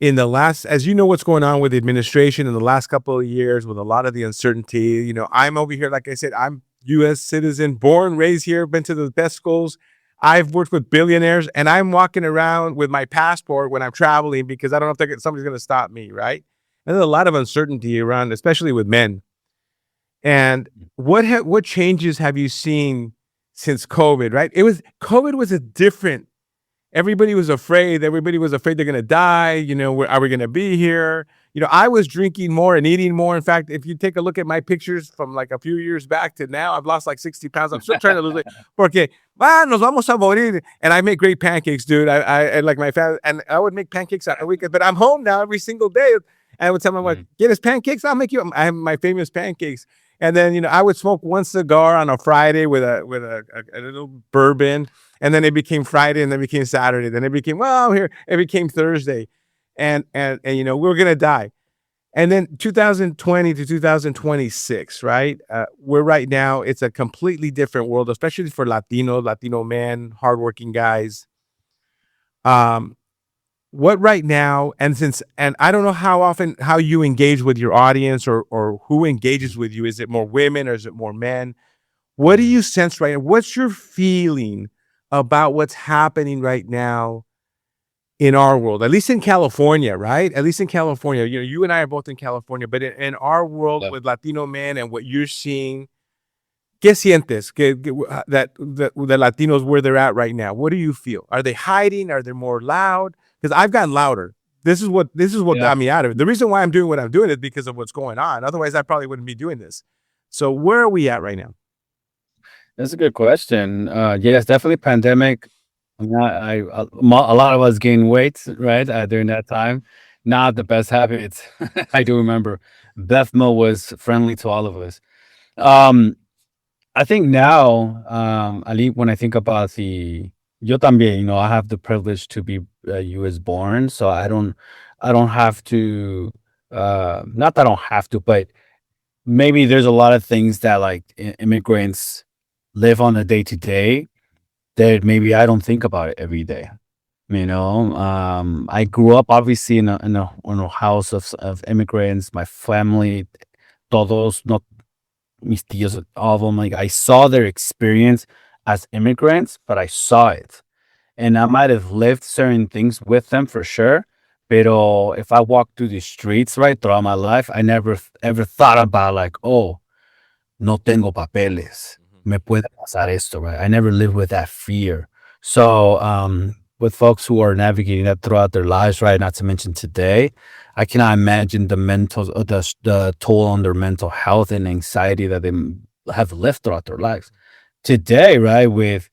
in the last, as you know, what's going on with the administration in the last couple of years with a lot of the uncertainty. You know, I'm over here, like I said, I'm U.S. citizen, born, raised here, been to the best schools. I've worked with billionaires, and I'm walking around with my passport when I'm traveling because I don't know if somebody's going to stop me, right? And there's a lot of uncertainty around, especially with men. And what changes have you seen since COVID, right? COVID was a different. Everybody was afraid. Everybody was afraid they're going to die. You know, are we going to be here? You know, I was drinking more and eating more. In fact, if you take a look at my pictures from like a few years back to now, I've lost like 60 pounds. I'm still trying to lose it. Porque, nos vamos a morir. And I make great pancakes, dude. I like my family, and I would make pancakes on a weekend, but I'm home now every single day. And I would tell my wife, get us pancakes. I'll make you. I have my famous pancakes. And then, you know, I would smoke one cigar on a Friday with a little bourbon. And then it became Friday, and then it became Saturday. Then it became, it became Thursday. And you know, we were going to die. And then 2020 to 2026, right? We're right now, it's a completely different world, especially for Latino men, hardworking guys. What right now, and I don't know how you engage with your audience or who engages with you. Is it more women or is it more men? What do you sense right now? What's your feeling about what's happening right now in our world, at least in California, right? At least in California, you know, you and I are both in California, but in our world with Latino men and what you're seeing, ¿qué sientes that the Latinos where they're at right now? What do you feel? Are they hiding? Are they more loud? Because I've gotten louder. This is what got me out of it. The reason why I'm doing what I'm doing is because of what's going on. Otherwise, I probably wouldn't be doing this. So where are we at right now? That's a good question. Yeah, it's definitely pandemic. A lot of us gained weight, right, during that time. Not the best habits. I do remember Bethmo was friendly to all of us. I think now, Ali, when I think about yo también, you know, I have the privilege to be U.S. born, so I don't have to, not that I don't have to, but maybe there's a lot of things that like immigrants live on a day to day that maybe I don't think about it every day. You know, I grew up obviously in a house of immigrants. My family, todos, not mis tíos, all of them. Like I saw their experience as immigrants, but I saw it, and I might have lived certain things with them for sure. Pero if I walk through the streets right throughout my life, I never ever thought about like, oh, no tengo papeles. Me puede pasar esto, right? I never lived with that fear. So, with folks who are navigating that throughout their lives, right? Not to mention today, I cannot imagine the toll on their mental health and anxiety that they have lived throughout their lives. Today, right, with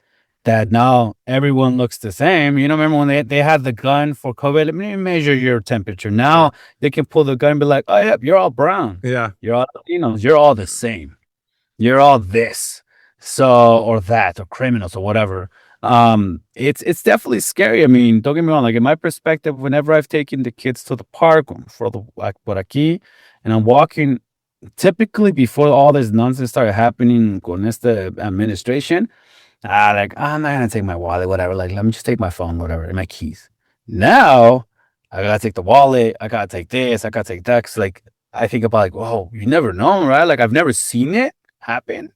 that now everyone looks the same. You know, remember when they had the gun for COVID? Let me measure your temperature. Now they can pull the gun and be like, oh, yeah, you're all brown. Yeah. You're all Latinos. You're all the same. You're all this. So, or that, or criminals, or whatever. It's definitely scary. I mean, don't get me wrong. Like in my perspective, whenever I've taken the kids to the park for the like por aquí, and I'm walking, typically before all this nonsense started happening con este administration, like I'm not gonna take my wallet, whatever. Like, let me just take my phone, whatever, and my keys. Now, I gotta take the wallet. I gotta take this. I gotta take that. 'Cause, like, I think about like, whoa, you never know, right? Like, I've never seen it happen,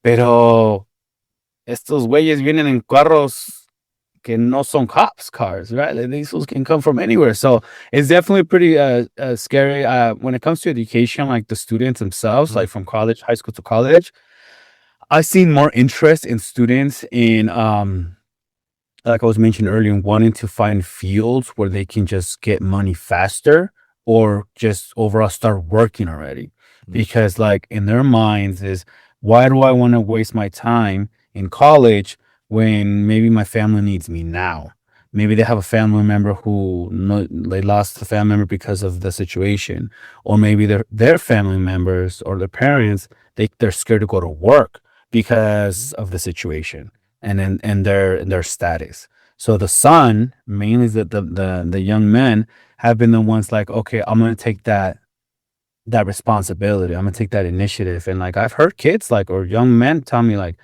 pero estos güeyes vienen en carros que no son cops cars, right? Like, these fools can come from anywhere. So it's definitely pretty scary. When it comes to education, like the students themselves, like from college, high school to college, I've seen more interest in students in like I was mentioning earlier, wanting to find fields where they can just get money faster or just overall start working already. Because like in their minds is, why do I want to waste my time in college when maybe my family needs me now? Maybe they have a family member who no, they lost a family member because of the situation, or maybe their family members or their parents they're scared to go to work because of the situation and their status. So the son, mainly the young men, have been the ones like, okay, I'm gonna take that responsibility. I'm gonna take that initiative. And like I've heard kids like or young men tell me like,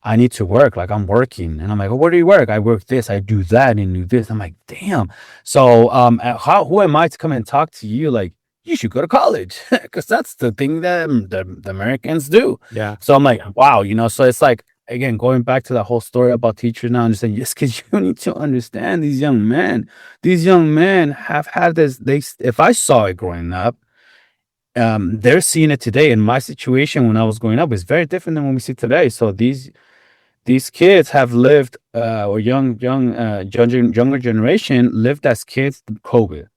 I need to work, like I'm working. And I'm like, oh, where do you work? I work this, I do that, and do this. I'm like, damn. So how who am I to come and talk to you? Like, you should go to college because that's the thing that the Americans do. Yeah. So I'm like, wow, so it's like again going back to that whole story about teachers now understand yes, because you need to understand these young men. These young men have had this. If I saw it growing up, they're seeing it today. In my situation when I was growing up is very different than when we see today. So these kids have lived, or younger generation lived as kids through COVID,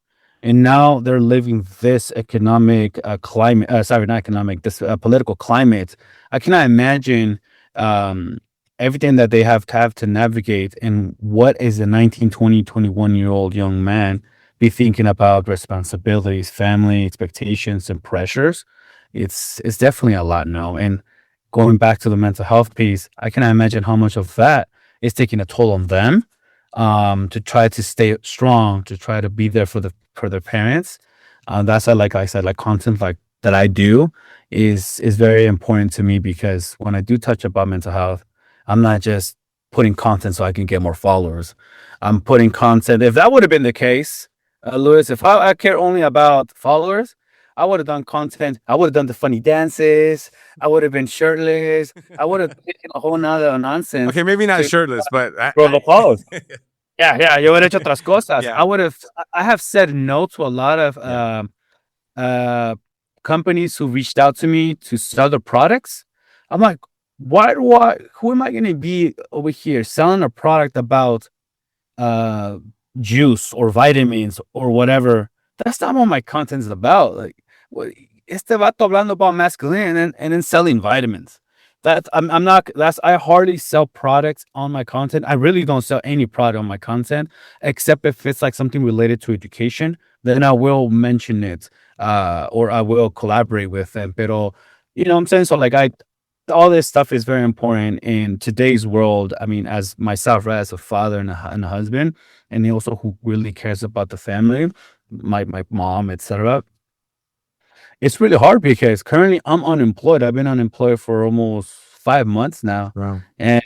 and now they're living this economic climate. Sorry, not economic. This political climate. I cannot imagine um, everything that they have to navigate, and what is a 19, 20, 21-year-old young man be thinking about responsibilities, family expectations, and pressures. It's definitely a lot now, and going back to the mental health piece, I cannot imagine how much of that is taking a toll on them, to try to stay strong, to try to be there for their parents. That's why, like I said, like content like that I do is very important to me because when I do touch about mental health, I'm not just putting content so I can get more followers. I'm putting content. If that would have been the case, Louis, if I care only about followers, I would have done content. I would have done the funny dances. I would have been shirtless. I would have taken a whole nother nonsense Okay, maybe not to shirtless, but grow the followers. Yeah, yeah, yo hubiera hecho otras cosas. yeah, I have said no to a lot of yeah. uh, companies who reached out to me to sell their products. I'm like, who am I going to be over here selling a product about uh, juice or vitamins or whatever? That's not what my content is about. Like, este vato hablando about masculine and then selling vitamins. I'm not. I hardly sell products on my content. I really don't sell any product on my content, except if it's like something related to education. Then I will mention it, or I will collaborate with them. Pero, you know what I'm saying? So like all this stuff is very important in today's world. I mean, as myself, right, as a father and a husband, and also who really cares about the family, my mom, etc. It's really hard because currently I'm unemployed. I've been unemployed for almost 5 months now, Wow. and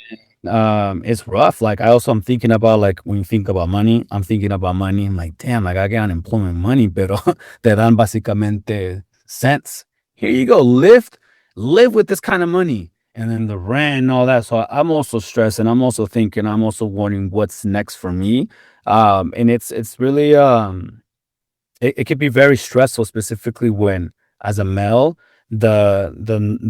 it's rough. Like I also am thinking about like when you think about money, I'm thinking about money. I'm like, damn, like I get unemployment money, pero te dan básicamente cents. Here you go, live with this kind of money, and then the rent and all that. So I'm also stressed, and I'm also thinking, I'm also wondering what's next for me. And it's really it could be very stressful, specifically when, as a male, the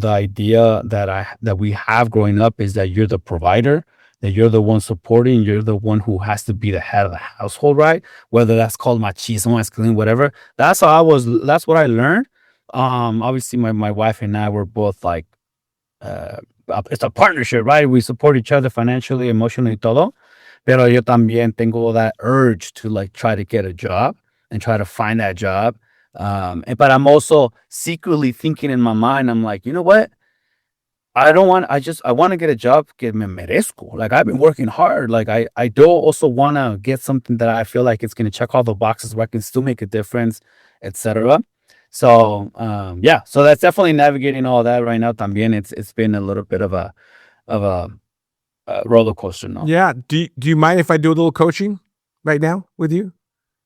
idea that we have growing up is that you're the provider, that you're the one supporting, you're the one who has to be the head of the household, right? Whether that's called machismo, masculine, whatever. That's how I was. That's what I learned. Obviously, my wife and I were both like, uh, it's a partnership, right? We support each other financially, emotionally, todo. Pero yo también tengo that urge to like try to get a job and try to find that job. But I'm also secretly thinking in my mind, I'm like, you know what? I want to get a job que me merezco. Like I've been working hard. Like I do also want to get something that I feel like it's going to check all the boxes where I can still make a difference, etc. So yeah, so that's definitely navigating all that right now. También it's been a little bit of a roller coaster, no? Yeah. Do you mind if I do a little coaching right now with you?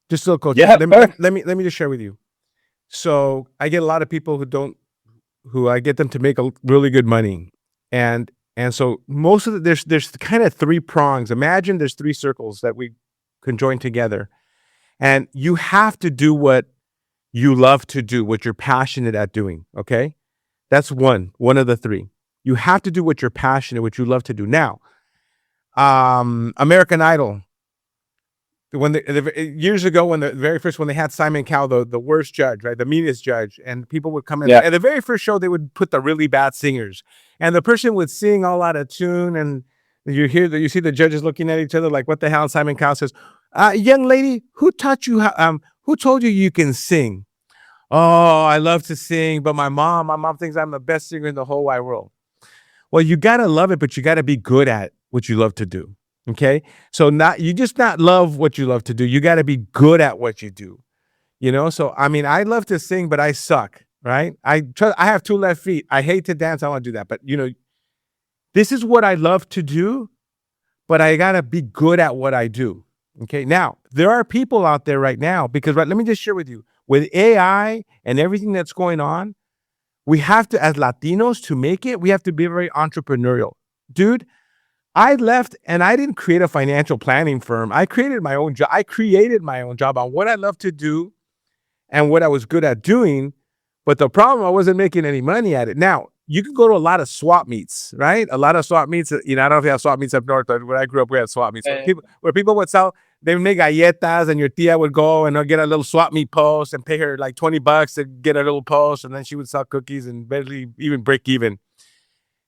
Just a little coaching. Yeah, Let me just share with you. So I get a lot of people who I get them to make a really good money. And so most of there's kind of three prongs. Imagine there's three circles that we can join together. And you have to do what you love to do, what you're passionate at doing. Okay. That's one of the three. You have to do what you're passionate, what you love to do. Now, American Idol, when years ago, when they had Simon Cowell, the worst judge, right, the meanest judge, and people would come in yeah, at the very first show, they would put the really bad singers, and the person would sing all out of tune, and you see the judges looking at each other like, what the hell? And Simon Cowell says, young lady, who taught you who told you can sing? Oh, I love to sing, but my mom thinks I'm the best singer in the whole wide world. Well, you gotta love it, but you gotta be good at what you love to do. Okay. So you just not love what you love to do. You gotta be good at what you do. So I mean, I love to sing, but I suck, right? I have two left feet. I hate to dance. I want to do that. But this is what I love to do, but I gotta be good at what I do. Okay. Now, there are people out there right now, because let me just share with you, with AI and everything that's going on, we have to, as Latinos, to make it, we have to be very entrepreneurial. Dude, I left and I didn't create a financial planning firm. I created my own job. I created my own job on what I love to do and what I was good at doing. But the problem, I wasn't making any money at it. Now, you can go to a lot of swap meets, right? A lot of swap meets. I don't know if you have swap meets up north, but when I grew up, we had swap meets. Where people would sell, they would make galletas, and your tia would go and get a little swap meet post and pay her like $20 to get a little post, and then she would sell cookies and barely even break even.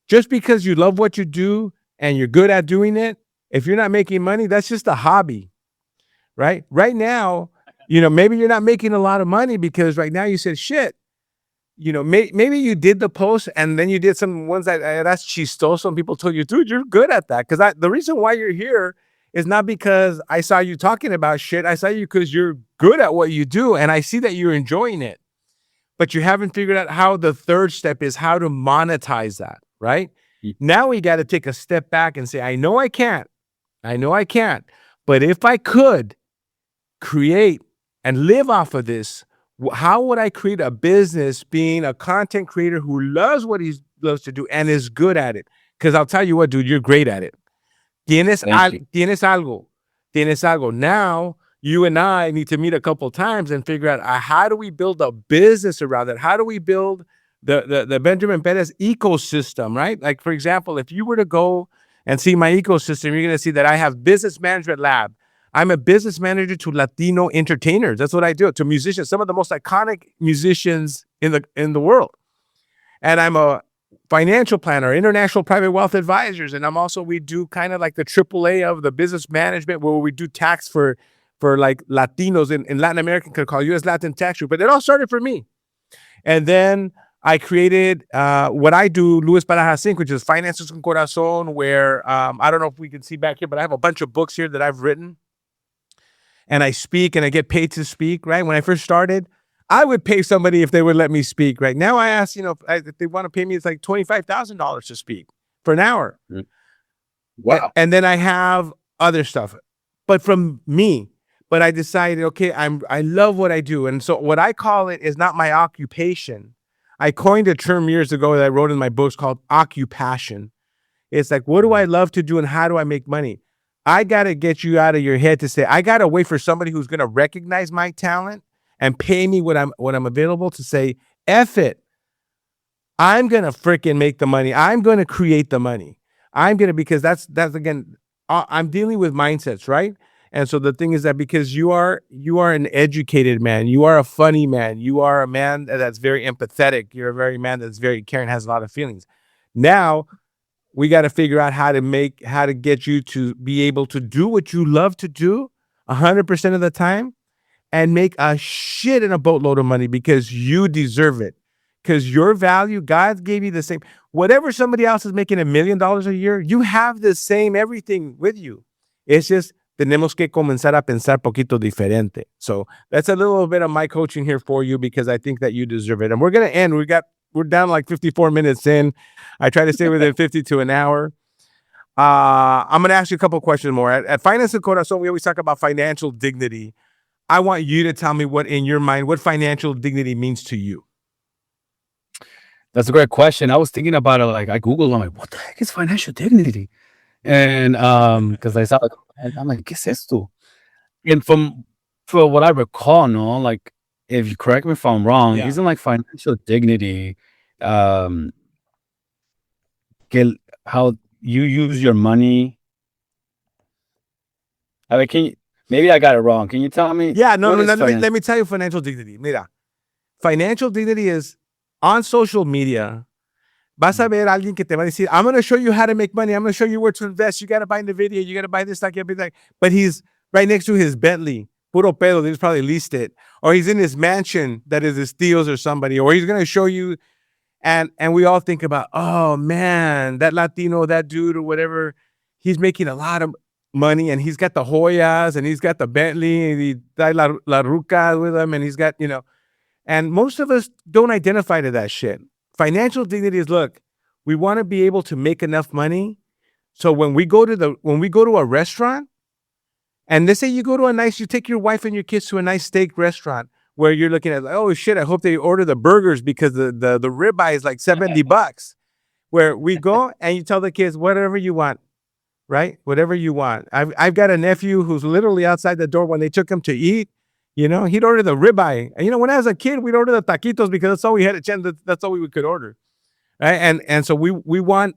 Just because you love what you do and you're good at doing it, if you're not making money, that's just a hobby, right? Right now, maybe you're not making a lot of money because right now you said, shit, maybe you did the post and then you did some ones that's chistoso, and people told you, dude, you're good at that. Because the reason why you're here is not because I saw you talking about shit. I saw you because you're good at what you do, and I see that you're enjoying it. But you haven't figured out how the third step is, how to monetize that, right? Now we got to take a step back and say, I know I can't, but if I could create and live off of this, how would I create a business being a content creator who loves what he loves to do and is good at it? Because I'll tell you what, dude, you're great at it. Tienes algo. Now, you and I need to meet a couple times and figure out how do we build a business around it? How do we build the Benjamin Perez ecosystem, right? Like, for example, if you were to go and see my ecosystem, you're going to see that I have Business Management Lab. I'm a business manager to Latino entertainers. That's what I do, to musicians, some of the most iconic musicians in the world. And I'm a financial planner, international private wealth advisors. And we do kind of like the AAA of the business management, where we do tax for like Latinos in Latin America, could call U.S. Latin tax group. But it all started for me. And then I created what I do, Luis Barajas Inc., which is Finances con Corazon, where I don't know if we can see back here, but I have a bunch of books here that I've written. And I speak and I get paid to speak, right? When I first started, I would pay somebody if they would let me speak, right? Now I ask, if they want to pay me, it's like $25,000 to speak for an hour. Wow. And then I have other stuff, but from me. But I decided, okay, I love what I do. And so what I call it is not my occupation. I coined a term years ago that I wrote in my books called occupation. It's like, what do I love to do and how do I make money? I got to get you out of your head to say, I got to wait for somebody who's going to recognize my talent and pay me what I'm available, to say, F it. I'm going to freaking make the money. I'm going to create the money. Because that's again, I'm dealing with mindsets, right? And so the thing is that because you are an educated man, you are a funny man, you are a man that's very empathetic, you're a very man that's very caring, has a lot of feelings. Now, we got to figure out how to get you to be able to do what you love to do 100% of the time and make a shit in a boatload of money, because you deserve it. because your value, God gave you the same. Whatever somebody else is making $1 million a year, you have the same everything with you. It's just tenemos que comenzar a pensar poquito diferente. So that's a little bit of my coaching here for you because I think that you deserve it. And we're gonna end. We're down like 54 minutes in. I try to stay within 50 to an hour. I'm gonna ask you a couple of questions more. At Finance and Corazon, we always talk about financial dignity. I want you to tell me what in your mind, what financial dignity means to you. That's a great question. I was thinking about it. Like I Googled, I'm like, what the heck is financial dignity? And because I saw, and I'm like, ¿qué es esto? And from what I recall, no, like if you correct me if I'm wrong, Yeah. isn't like financial dignity, how you use your money? I mean, maybe I got it wrong. Can you tell me? Yeah, no. Let me tell you financial dignity. Mira, financial dignity is on social media. Vas a ver a alguien que te va a decir, I'm going to show you how to make money. I'm going to show you where to invest. You got to buy NVIDIA. You got to buy this, that, that. But he's right next to his Bentley. Puro pedo. He's probably leased it. Or he's in his mansion that is his tíos or somebody. Or he's going to show you. And we all think about, oh, man, that Latino, that dude or whatever, he's making a lot of money. And he's got the Hoyas and he's got the Bentley. And he got la Ruca with him. And he's got, and most of us don't identify to that shit. Financial dignity is, look, we want to be able to make enough money. So when we go to a restaurant, and let's say you take your wife and your kids to a nice steak restaurant where you're looking at, oh shit, I hope they order the burgers because the ribeye is like $70. Where we go and you tell the kids, whatever you want, right? Whatever you want. I've got a nephew who's literally outside the door when they took him to eat. He'd order the ribeye. And when I was a kid, we'd order the taquitos because that's all we had a chance. That's all we could order, right? And so we want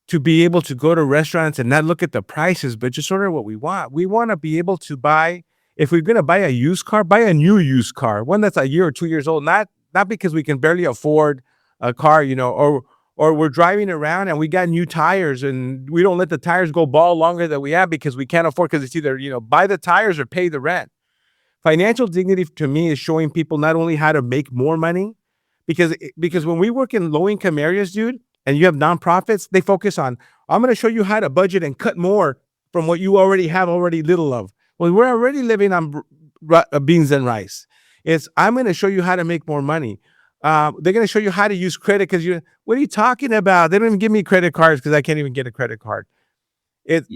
to be able to go to restaurants and not look at the prices, but just order what we want. We want to be able to buy. If we're gonna buy a used car, buy a new used car, one that's a year or 2 years old. Not because we can barely afford a car, or we're driving around and we got new tires and we don't let the tires go bald longer than we have because we can't afford, because it's either buy the tires or pay the rent. Financial dignity to me is showing people not only how to make more money, because when we work in low-income areas, dude, and you have nonprofits, they focus on, I'm going to show you how to budget and cut more from what you already have little of. Well, we're already living on beans and rice. I'm going to show you how to make more money. They're going to show you how to use credit because what are you talking about? They don't even give me credit cards because I can't even get a credit card.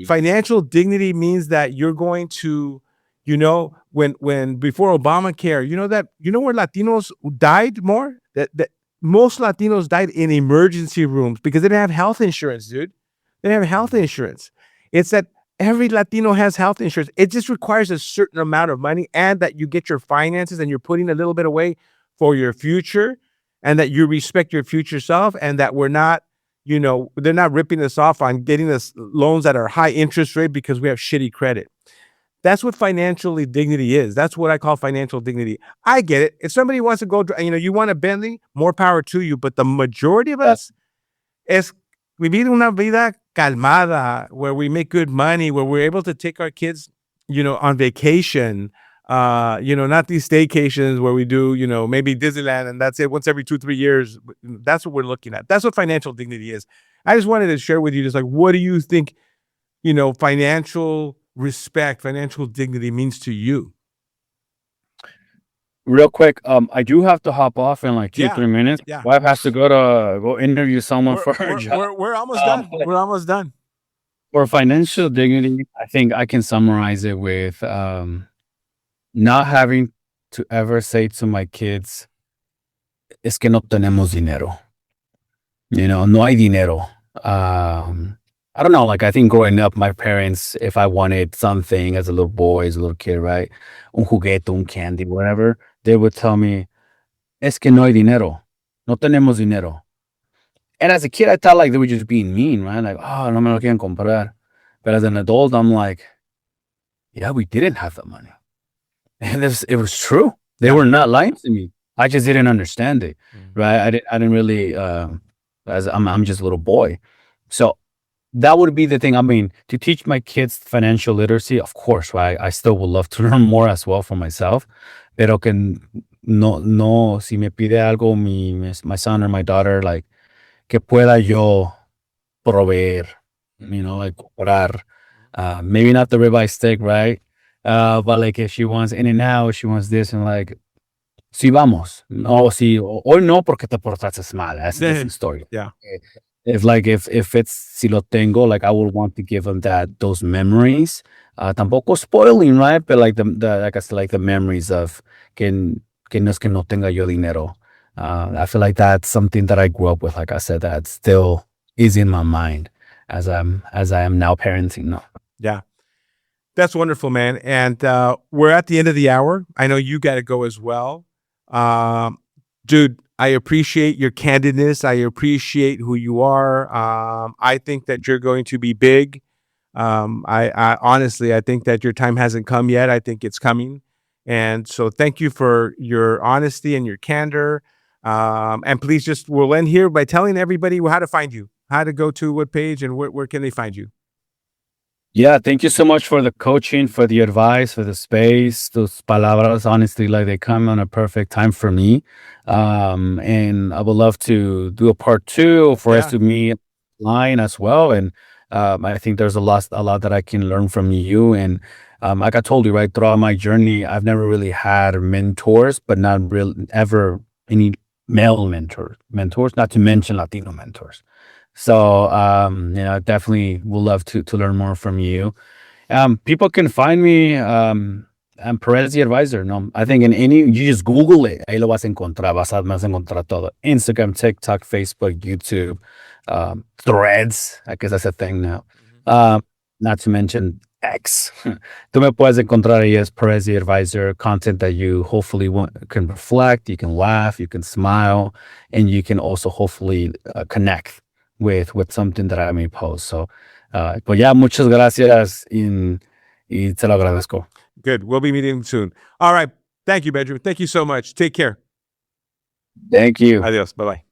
Financial dignity means that you're going to, when before Obamacare, where Latinos died more? That most Latinos died in emergency rooms because they didn't have health insurance, dude. They didn't have health insurance. It's that every Latino has health insurance. It just requires a certain amount of money and that you get your finances and you're putting a little bit away for your future, and that you respect your future self, and that we're not, they're not ripping us off on getting us loans that are high interest rate because we have shitty credit. That's what financial dignity is. That's what I call financial dignity. I get it. If somebody wants to go, you want a Bentley, more power to you. But the majority of us vivir una vida calmada, where we make good money, where we're able to take our kids, on vacation. Not these staycations where we do, maybe Disneyland and that's it once every 2-3 years. That's what we're looking at. That's what financial dignity is. I just wanted to share with you, just like, what do you think, financial respect, financial dignity means to you? Real quick, I do have to hop off in like 2-3 minutes. Yeah. Wife has to go interview someone for her job. We're almost done. We're almost done. For financial dignity, I think I can summarize it with not having to ever say to my kids, es que no tenemos dinero. No hay dinero. I don't know, like I think growing up, my parents, if I wanted something as a little boy, as a little kid, right? Un juguete, un candy, whatever, they would tell me, es que no hay dinero. No tenemos dinero. And as a kid, I thought like they were just being mean, right? Like, oh, no me lo quieren comprar. But as an adult, I'm like, yeah, we didn't have the money. And it was true. They were not lying to me. I just didn't understand it, right? I didn't really, as I'm just a little boy. So that would be the thing. I mean, to teach my kids financial literacy, of course, right? I still would love to learn more as well for myself. Pero que no, si me pide algo my son or my daughter, like, que pueda yo proveer, like comprar. Maybe not the ribeye steak, right? But like if she wants in and out, she wants this and like, sí vamos. No, sí, hoy no porque te portaste mal. That's the story. Yeah. If it's si lo tengo, like I would want to give them those memories. Tampoco spoiling, right? But like the like I said, like the memories of que no es que no tenga yo dinero. I feel like that's something that I grew up with. Like I said, that still is in my mind as I am now parenting. No. Yeah. That's wonderful, man. And we're at the end of the hour. I know you got to go as well. Dude, I appreciate your candidness. I appreciate who you are. I think that you're going to be big. I honestly, I think that your time hasn't come yet. I think it's coming. And so thank you for your honesty and your candor. And please we'll end here by telling everybody how to find you, how to go to what page and where can they find you? Yeah, thank you so much for the coaching, for the advice, for the space. Those palabras, honestly, like they come on a perfect time for me. And I would love to do a part 2 for us to meet line as well. And I think there's a lot that I can learn from you. And like I told you, right, throughout my journey, I've never really had mentors, but not really ever any male mentors, not to mention Latino mentors. So, I definitely would love to learn more from you. People can find me, I'm Perez the Advisor. No, I think you just Google it. Ahí lo vas a encontrar. Vas a encontrar todo. Instagram, TikTok, Facebook, YouTube, Threads. I guess that's a thing now. Not to mention X. Tú me puedes encontrar ahí as Perez the Advisor, content that you hopefully can reflect, you can laugh, you can smile, and you can also hopefully connect with something that I may post. So, pues ya, muchas gracias y te lo agradezco. Good. We'll be meeting soon. All right. Thank you, Benjamin. Thank you so much. Take care. Thank you. Adios. Bye-bye.